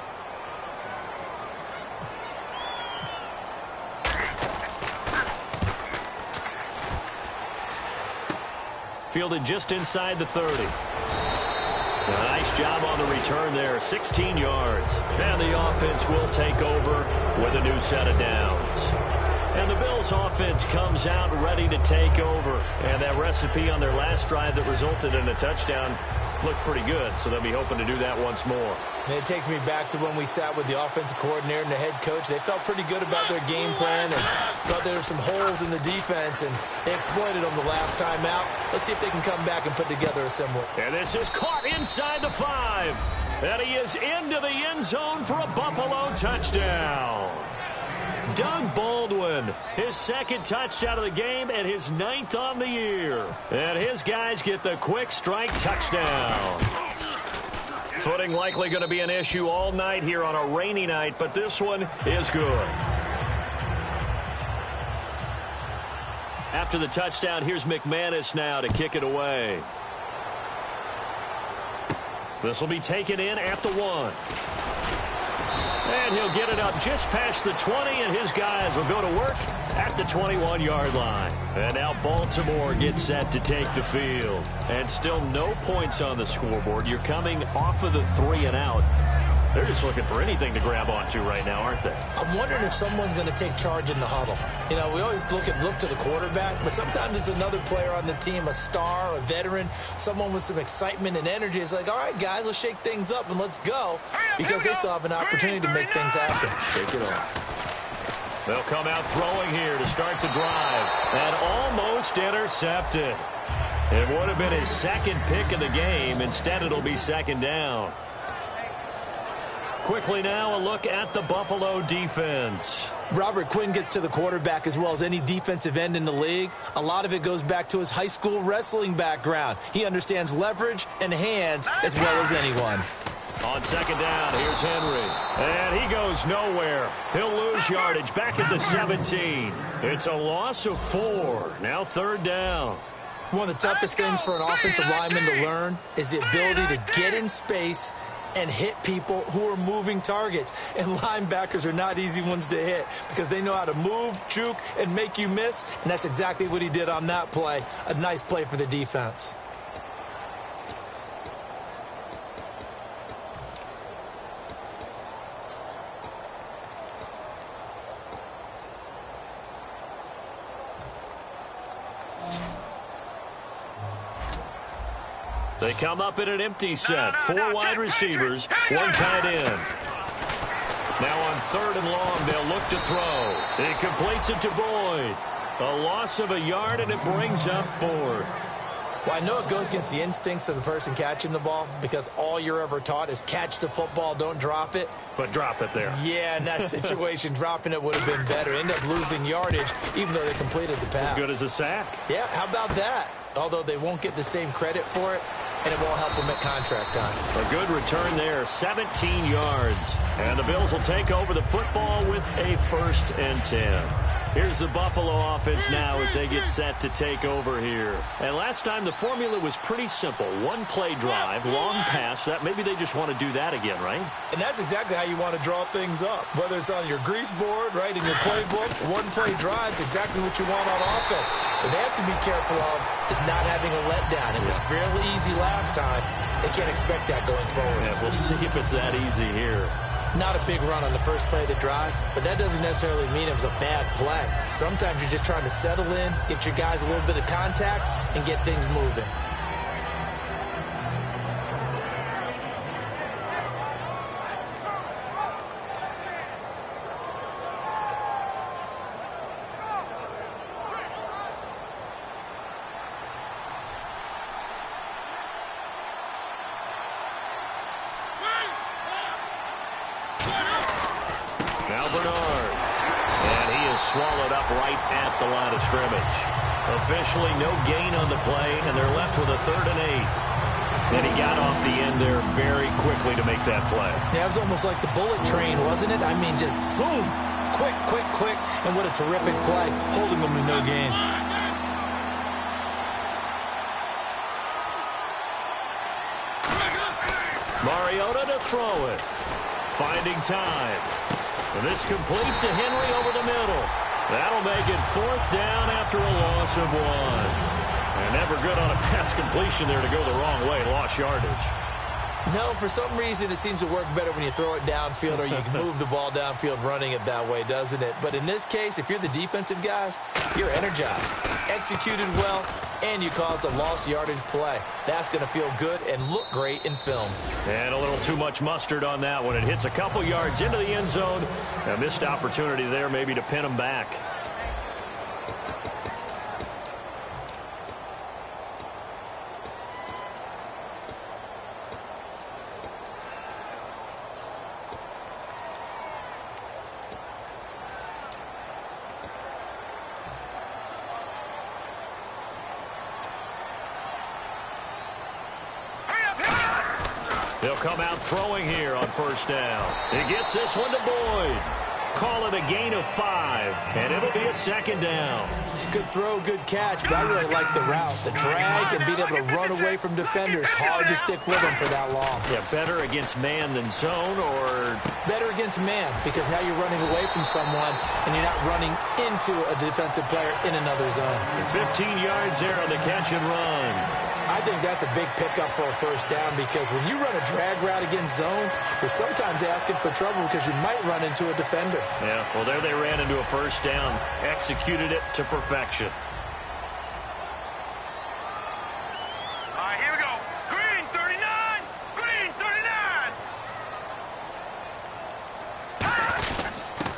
Speaker 2: Fielded just inside the 30. A nice job on the return there, 16 yards. And the offense will take over with a new set of downs. And the Bills offense comes out ready to take over. And that recipe on their last drive that resulted in a touchdown looked pretty good, so they'll be hoping to do that once more.
Speaker 3: And it takes me back to when we sat with the offensive coordinator and the head coach. They felt pretty good about their game plan and thought there were some holes in the defense, and they exploited them the last time out. Let's see if they can come back and put together a similar.
Speaker 2: And this is caught inside the 5. And he is into the end zone for a Buffalo touchdown. Doug Baldwin, his second touchdown of the game and his 9th on the year. And his guys get the quick strike touchdown. Footing likely going to be an issue all night here on a rainy night, but this one is good. After the touchdown, here's McManus now to kick it away. This will be taken in at the 1. And he'll get it up just past the 20, and his guys will go to work at the 21-yard line. And now Baltimore gets set to take the field. And still no points on the scoreboard. You're coming off of the 3 and out. They're just looking for anything to grab onto right now, aren't they?
Speaker 3: I'm wondering if someone's going to take charge in the huddle. You know, we always look to the quarterback, but sometimes it's another player on the team, a star, a veteran, someone with some excitement and energy. It's like, all right, guys, let's shake things up and let's go, because they still have an opportunity to make things happen.
Speaker 2: Shake it off. They'll come out throwing here to start the drive, and almost intercepted. It would have been his second pick of the game. Instead, it'll be second down. Quickly now, a look at the Buffalo defense.
Speaker 3: Robert Quinn gets to the quarterback as well as any defensive end in the league. A lot of it goes back to his high school wrestling background. He understands leverage and hands as well as anyone.
Speaker 2: On second down, here's Henry. And he goes nowhere. He'll lose yardage back at the 17. It's a loss of 4. Now third down.
Speaker 3: One of the toughest things for an offensive lineman to learn is the ability to get in space and hit people who are moving targets. And linebackers are not easy ones to hit because they know how to move, juke, and make you miss. And that's exactly what he did on that play. A nice play for the defense.
Speaker 2: They come up in an empty set. 4 wide receivers, 1 tight end. Now on third and long, they'll look to throw. He completes it to Boyd. A loss of a yard, and it brings up 4th.
Speaker 3: Well, I know it goes against the instincts of the person catching the ball because all you're ever taught is catch the football, don't drop it.
Speaker 2: But drop it there.
Speaker 3: Yeah, in that situation, dropping it would have been better. End up losing yardage, even though they completed the pass.
Speaker 2: As good as a sack.
Speaker 3: Yeah, how about that? Although they won't get the same credit for it, and it won't help them at contract time.
Speaker 2: A good return there, 17 yards. And the Bills will take over the football with a 1st and 10. Here's the Buffalo offense now as they get set to take over here. And last time the formula was pretty simple. 1-play drive, long pass. That maybe they just want to do that again, right?
Speaker 3: And that's exactly how you want to draw things up. Whether it's on your grease board, right, in your playbook, 1-play drive is exactly what you want on offense. What they have to be careful of is not having a letdown. It was fairly easy last time. They can't expect that going forward.
Speaker 2: Yeah, we'll see if it's that easy here.
Speaker 3: Not a big run on the first play of the drive, but that doesn't necessarily mean it was a bad play. Sometimes you're just trying to settle in, get your guys a little bit of contact, and get things moving.
Speaker 2: Swallowed up right at the line of scrimmage. Officially no gain on the play, and they're left with a 3rd and 8. And he got off the end there very quickly to make that play.
Speaker 3: Yeah, it was almost like the bullet train, wasn't it? I mean, just zoom, quick, quick, quick, and what a terrific play, holding them to no gain.
Speaker 2: Mariota to throw it. Finding time. And this completes to Henry over the middle. That'll make it 4th down after a loss of 1. And never good on a pass completion there to go the wrong way. Lost yardage.
Speaker 3: No, for some reason it seems to work better when you throw it downfield or you can move the ball downfield running it that way, doesn't it? But in this case, if you're the defensive guys, you're energized, executed well, and you caused a lost yardage play. That's going to feel good and look great in film.
Speaker 2: And a little too much mustard on that one. It hits a couple yards into the end zone. A missed opportunity there maybe to pin them back. They'll come out throwing here on first down. He gets this one to Boyd. Call it a gain of 5, and it'll be a second down.
Speaker 3: Good throw, good catch, but I really like the route. The drag and being able to run away from defenders. Hard to stick with him for that long.
Speaker 2: Yeah, better against man than zone, or?
Speaker 3: Better against man, because now you're running away from someone, and you're not running into a defensive player in another zone.
Speaker 2: And 15 yards there on the catch and run.
Speaker 3: I think that's a big pickup for a first down, because when you run a drag route against zone, you're sometimes asking for trouble because you might run into a defender.
Speaker 2: Yeah, well, there they ran into a first down. Executed it to perfection.
Speaker 4: All right, here we go. Green 39. Green 39.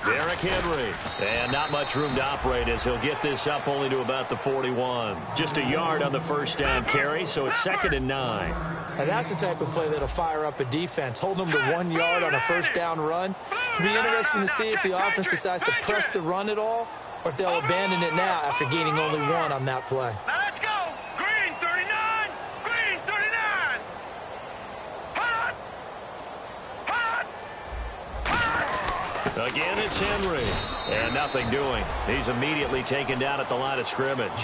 Speaker 2: Derrick Henry. And not much room to operate as he'll get this up only to about the 41. Just a yard on the first down carry, so it's 2nd and 9.
Speaker 3: And that's the type of play that'll fire up a defense. Hold them to 1 yard on a first down run. It'll be interesting to see if the offense decides to press the run at all, or if they'll abandon it now after gaining only 1 on that play.
Speaker 4: Now let's go. Green 39. Green 39. Hot. Hot. Hot.
Speaker 2: Again, it's Henry. And nothing doing. He's immediately taken down at the line of scrimmage.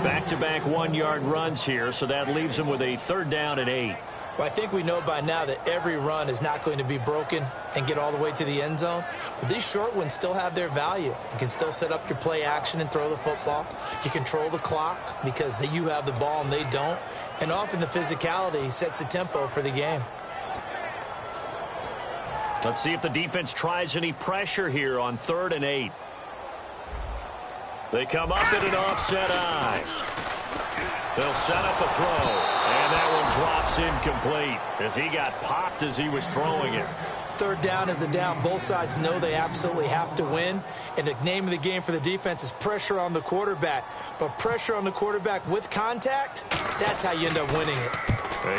Speaker 2: Back-to-back 1-yard runs here, so that leaves him with a 3rd down and 8.
Speaker 3: Well, I think we know by now that every run is not going to be broken and get all the way to the end zone. But these short ones still have their value. You can still set up your play action and throw the football. You control the clock because you have the ball and they don't. And often the physicality sets the tempo for the game.
Speaker 2: Let's see if the defense tries any pressure here on 3rd and 8. They come up in an offset eye. They'll set up a throw, and that one drops incomplete as he got popped as he was throwing it.
Speaker 3: 3rd down is a down. Both sides know they absolutely have to win, and the name of the game for the defense is pressure on the quarterback. But pressure on the quarterback with contact, that's how you end up winning it.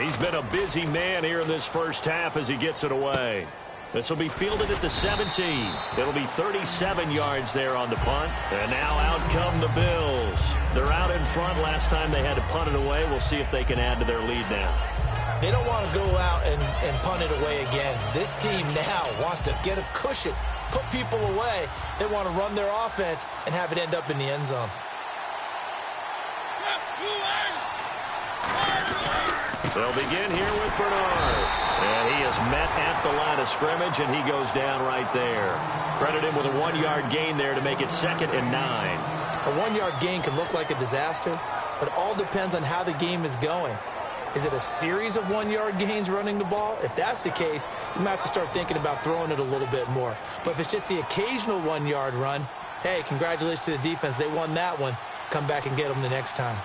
Speaker 2: He's been a busy man here in this first half as he gets it away. This will be fielded at the 17. It'll be 37 yards there on the punt. And now out come the Bills. They're out in front. Last time they had to punt it away. We'll see if they can add to their lead now.
Speaker 3: They don't want to go out and punt it away again. This team now wants to get a cushion, put people away. They want to run their offense and have it end up in the end zone.
Speaker 2: They'll begin here with Bernard. And he is met at the line of scrimmage, and he goes down right there. Credit him with a 1-yard gain there to make it 2nd and 9.
Speaker 3: A 1-yard gain can look like a disaster, but it all depends on how the game is going. Is it a series of 1-yard gains running the ball? If that's the case, you might have to start thinking about throwing it a little bit more. But if it's just the occasional 1-yard run, hey, congratulations to the defense. They won that one. Come back and get them the next time.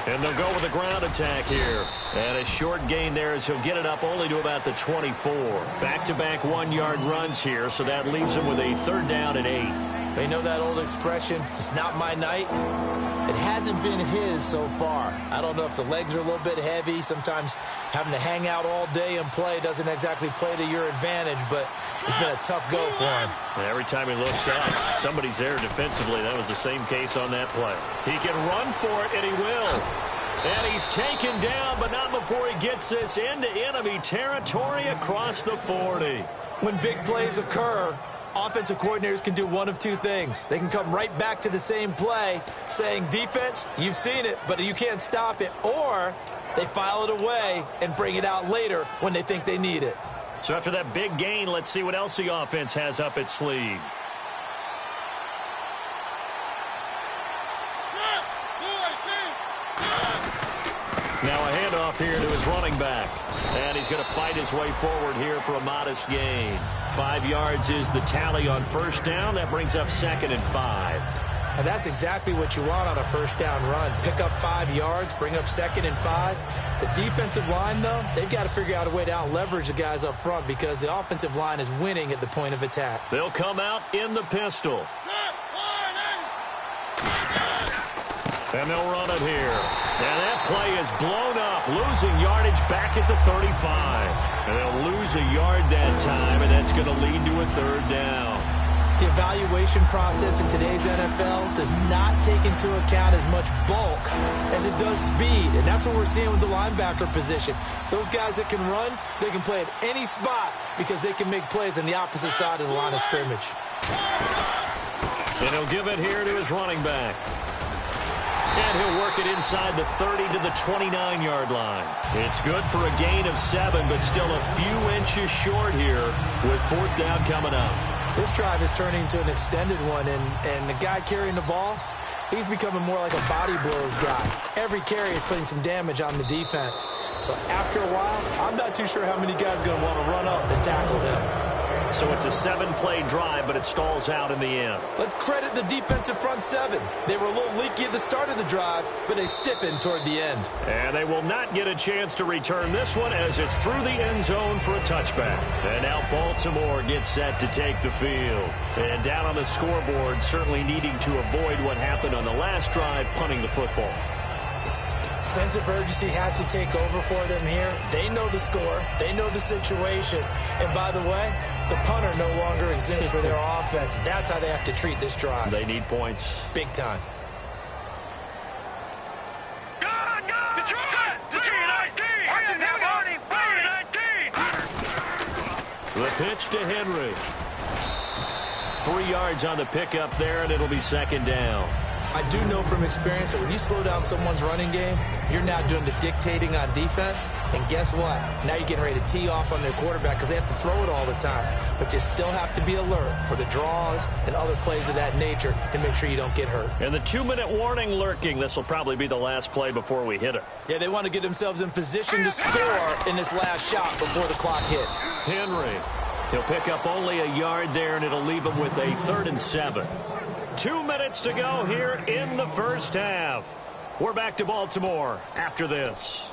Speaker 2: And they'll go with a ground attack here. And a short gain there as he'll get it up only to about the 24. Back-to-back 1-yard runs here, so that leaves him with a 3rd down and 8.
Speaker 3: They know that old expression, it's not my night. It hasn't been his so far. I don't know if the legs are a little bit heavy. Sometimes having to hang out all day and play doesn't exactly play to your advantage, but it's been a tough go for him.
Speaker 2: And every time he looks up, somebody's there defensively. That was the same case on that play. He can run for it, and he will. And he's taken down, but not before he gets this into enemy territory across the 40.
Speaker 3: When big plays occur, offensive coordinators can do one of two things. They can come right back to the same play saying, defense, you've seen it, but you can't stop it. Or they file it away and bring it out later when they think they need it.
Speaker 2: So after that big gain, let's see what else the offense has up its sleeve. Now a handoff here to his running back. And he's going to fight his way forward here for a modest gain. 5 yards is the tally on first down. That brings up 2nd and 5.
Speaker 3: And that's exactly what you want on a first down run. Pick up 5 yards, bring up 2nd and 5. The defensive line, though, they've got to figure out a way to out-leverage the guys up front because the offensive line is winning at the point of attack.
Speaker 2: They'll come out in the pistol. And they'll run it here. And that play is blown up, losing yardage back at the 35. And they'll lose a yard that time, and that's going to lead to a 3rd down.
Speaker 3: The evaluation process in today's NFL does not take into account as much bulk as it does speed, and that's what we're seeing with the linebacker position. Those guys that can run, they can play at any spot because they can make plays on the opposite side of the line of scrimmage.
Speaker 2: And he'll give it here to his running back. And he'll work it inside the 30 to the 29-yard line. It's good for a gain of 7, but still a few inches short here with 4th down coming up.
Speaker 3: This drive is turning into an extended one, and the guy carrying the ball, he's becoming more like a body blows guy. Every carry is putting some damage on the defense. So after a while, I'm not too sure how many guys are going to want to run up and tackle him.
Speaker 2: So it's a 7-play drive, but it stalls out in the end.
Speaker 3: Let's credit the defensive front 7. They were a little leaky at the start of the drive, but they stiffened toward the end.
Speaker 2: And they will not get a chance to return this one as it's through the end zone for a touchback. And now Baltimore gets set to take the field. And down on the scoreboard, certainly needing to avoid what happened on the last drive, punting the football.
Speaker 3: Sense of urgency has to take over for them here. They know the score. They know the situation. And by the way, the punter no longer exists for their offense. That's how they have to treat this drive.
Speaker 2: They need points.
Speaker 3: Big time.
Speaker 2: The pitch to Henry. 3 yards on the pickup there, and it'll be 2nd down.
Speaker 3: I do know from experience that when you slow down someone's running game, you're now doing the dictating on defense. And guess what? Now you're getting ready to tee off on their quarterback because they have to throw it all the time. But you still have to be alert for the draws and other plays of that nature to make sure you don't get hurt.
Speaker 2: And the 2-minute warning lurking. This will probably be the last play before we hit it.
Speaker 3: Yeah, they want to get themselves in position to score in this last shot before the clock hits.
Speaker 2: Henry. He'll pick up only a yard there, and it'll leave him with a 3rd and 7. 2 minutes to go here in the first half. We're back to Baltimore after this.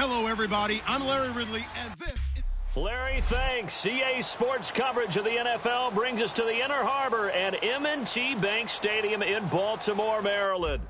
Speaker 1: Hello, everybody. I'm Larry Ridley, and this is...
Speaker 2: Larry, thanks. CA Sports coverage of the NFL brings us to the Inner Harbor at M&T Bank Stadium in Baltimore, Maryland.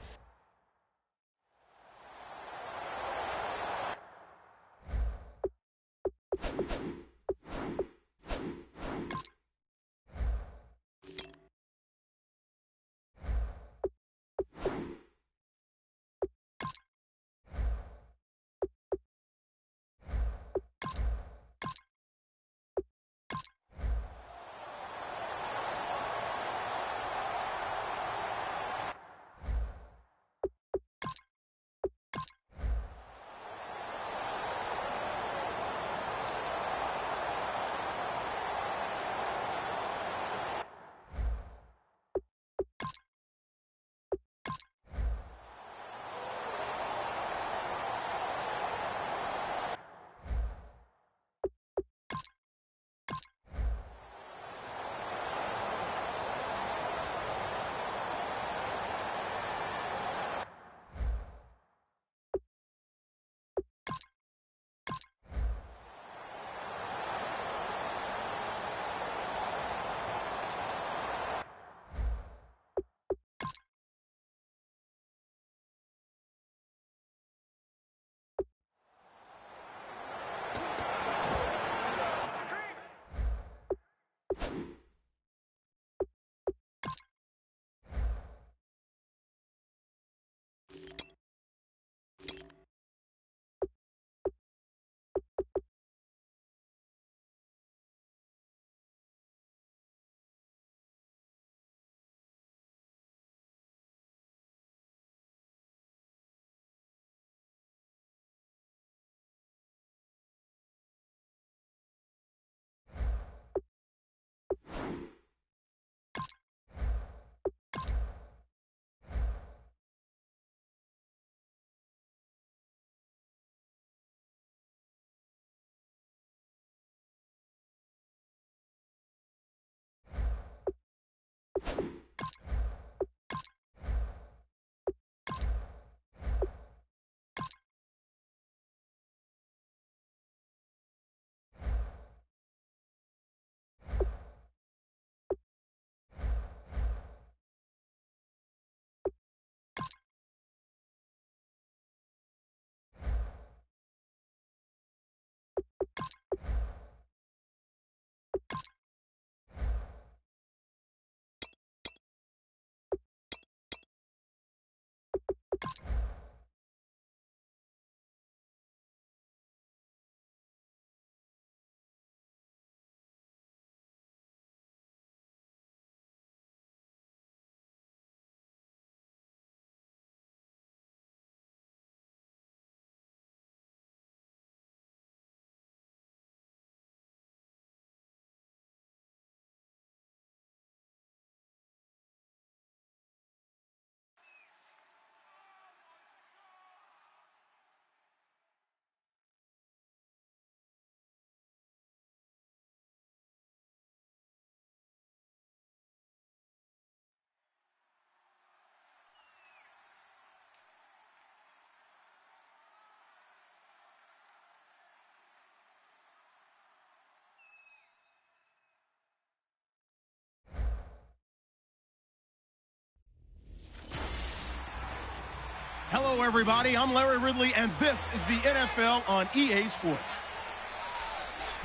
Speaker 1: Hello, everybody. I'm Larry Ridley, and this is the NFL on EA Sports.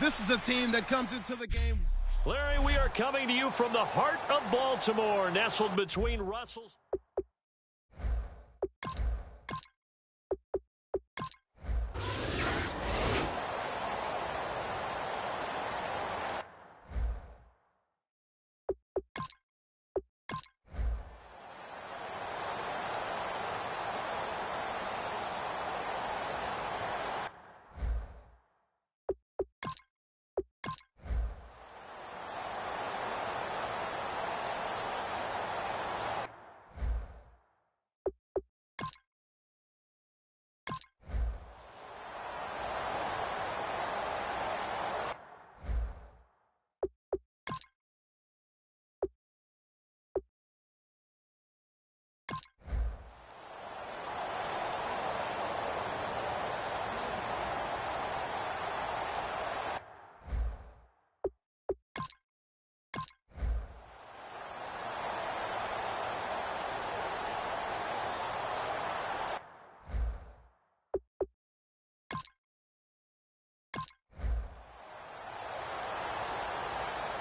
Speaker 1: This is a team that comes into the game.
Speaker 2: Larry, we are coming to you from the heart of Baltimore, nestled between Russell's.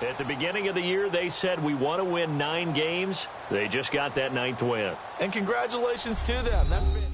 Speaker 2: At the beginning of the year, they said we want to win 9 games. They just got that 9th win.
Speaker 3: And congratulations to them. That's been...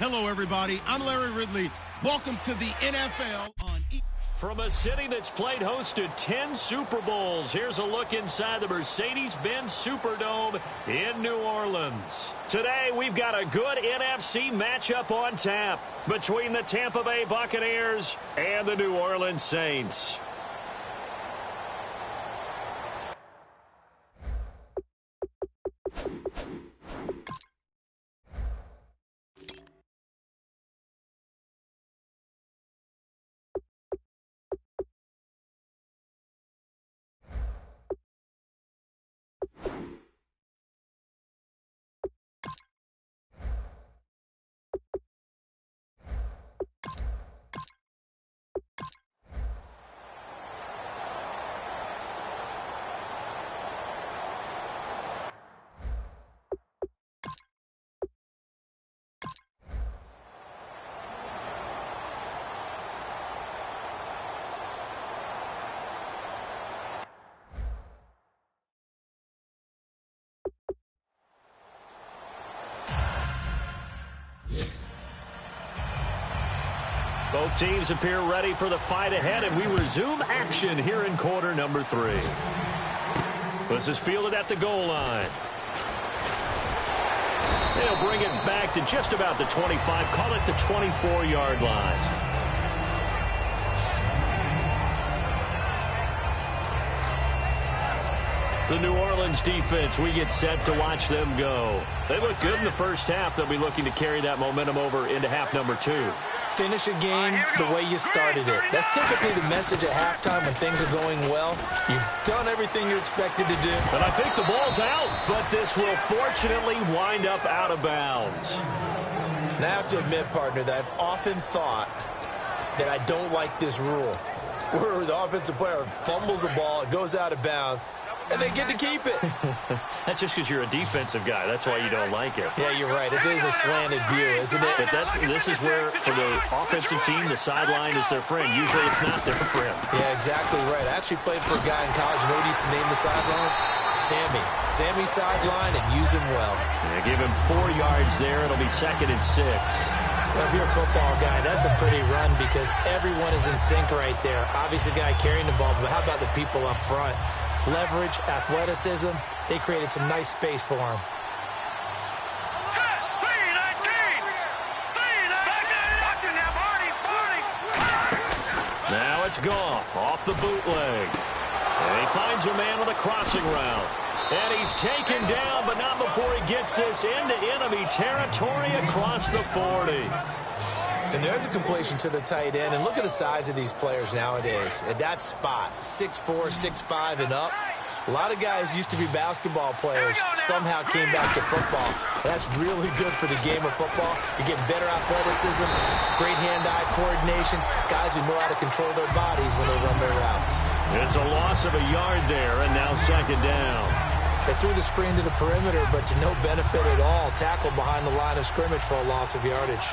Speaker 1: Hello, everybody. I'm Larry Ridley. Welcome to the NFL on
Speaker 2: From a city that's played host to 10 Super Bowls, here's a look inside the Mercedes-Benz Superdome in New Orleans. Today, we've got a good NFC matchup on tap between the Tampa Bay Buccaneers and the New Orleans Saints. Both teams appear ready for the fight ahead, and we resume action here in quarter number 3. This is fielded at the goal line. They'll bring it back to just about the 25, call it the 24-yard line. The New Orleans defense, we get set to watch them go. They look good in the first half. They'll be looking to carry that momentum over into half number 2.
Speaker 3: Finish a game the way you started it. That's typically the message at halftime when things are going well. You've done everything you're expected to do.
Speaker 2: And I think the ball's out, but this will fortunately wind up out of bounds.
Speaker 3: Now I have to admit, partner, that I've often thought that I don't like this rule, where the offensive player fumbles the ball, it goes out of bounds, and they get to keep it.
Speaker 2: That's just because you're a defensive guy. That's why you don't like it.
Speaker 3: Yeah, you're right. It is a slanted view, isn't it?
Speaker 2: But this is where, for the offensive team, the sideline is their friend. Usually it's not their friend.
Speaker 3: Yeah, exactly right. I actually played for a guy in college. You know what he used to name the sideline? Sammy. Sammy sideline, and use him well.
Speaker 2: Yeah, give him 4 yards there. It'll be 2nd and 6.
Speaker 3: Well, if you're a football guy, that's a pretty run because everyone is in sync right there. Obviously, the guy carrying the ball, but how about the people up front? Leverage, athleticism, they created some nice space for him.
Speaker 2: Now it's Goff off the bootleg. And he finds a man on the crossing route. And he's taken down, but not before he gets this into enemy territory across the 40.
Speaker 3: And there's a completion to the tight end. And look at the size of these players nowadays. At that spot, 6'4", 6'5", and up. A lot of guys used to be basketball players, somehow came back to football. That's really good for the game of football. You're getting better athleticism, great hand-eye coordination, guys who know how to control their bodies when they run their routes.
Speaker 2: It's a loss of a yard there, and now 2nd down.
Speaker 3: They threw the screen to the perimeter, but to no benefit at all. Tackled behind the line of scrimmage for a loss of yardage.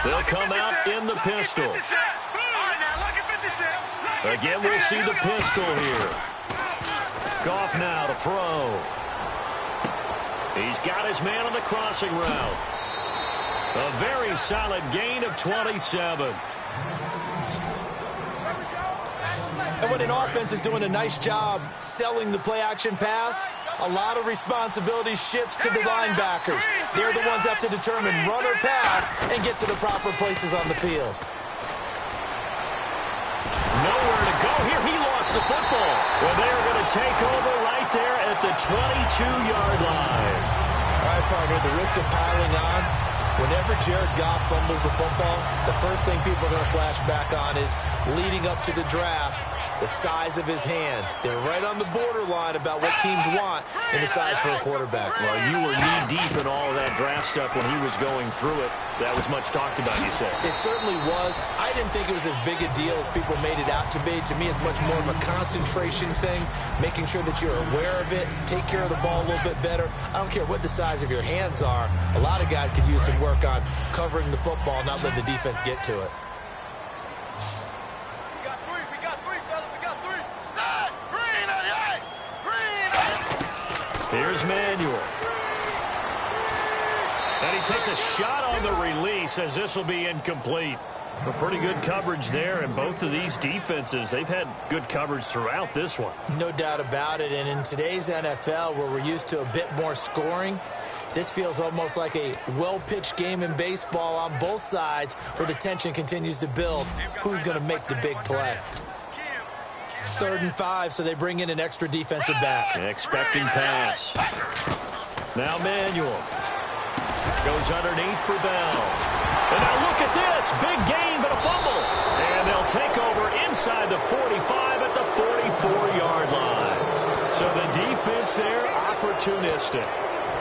Speaker 2: They'll come out in the pistol. Again, we'll see the pistol here. Goff now to throw. He's got his man on the crossing route. A very solid gain of 27.
Speaker 3: And when an offense is doing a nice job selling the play-action pass, a lot of responsibility shifts to the linebackers. They're the ones that have to determine run or pass and get to the proper places on the field.
Speaker 2: Nowhere to go here. He lost the football. Well, they're going to take over right there at the 22-yard line.
Speaker 3: All right, partner, the risk of piling on. Whenever Jared Goff fumbles the football, the first thing people are going to flash back on is leading up to the draft, the size of his hands. They're right on the borderline about what teams want in the size for a quarterback.
Speaker 2: Well, you were knee-deep in all of that draft stuff when he was going through it. That was much talked about, you said.
Speaker 3: It certainly was. I didn't think it was as big a deal as people made it out to be. To me, it's much more of a concentration thing, making sure that you're aware of it, take care of the ball a little bit better. I don't care what the size of your hands are. A lot of guys could use some work on covering the football, not letting the defense get to it.
Speaker 2: Here's Manuel. And he takes a shot on the release as this will be incomplete. A pretty good coverage there, and both of these defenses, they've had good coverage throughout this one.
Speaker 3: No doubt about it, and in today's NFL, where we're used to a bit more scoring, this feels almost like a well-pitched game in baseball on both sides where the tension continues to build. Who's going to make the big play? 3rd and 5, so they bring in an extra defensive back.
Speaker 2: Expecting pass. Now Manuel. Goes underneath for Bell. And now look at this. Big gain, but a fumble. And they'll take over inside the 45 at the 44-yard line. So the defense there, opportunistic.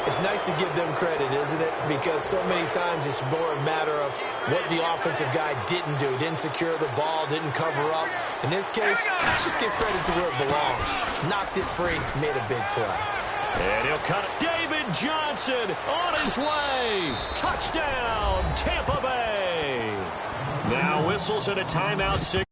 Speaker 3: It's nice to give them credit, isn't it? Because so many times it's more a matter of what the offensive guy didn't do. Didn't secure the ball, didn't cover up. In this case, let's just give credit to where it belongs. Knocked it free, made a big play.
Speaker 2: And he'll cut it. David Johnson on his way. Touchdown, Tampa Bay. Now whistles at a timeout.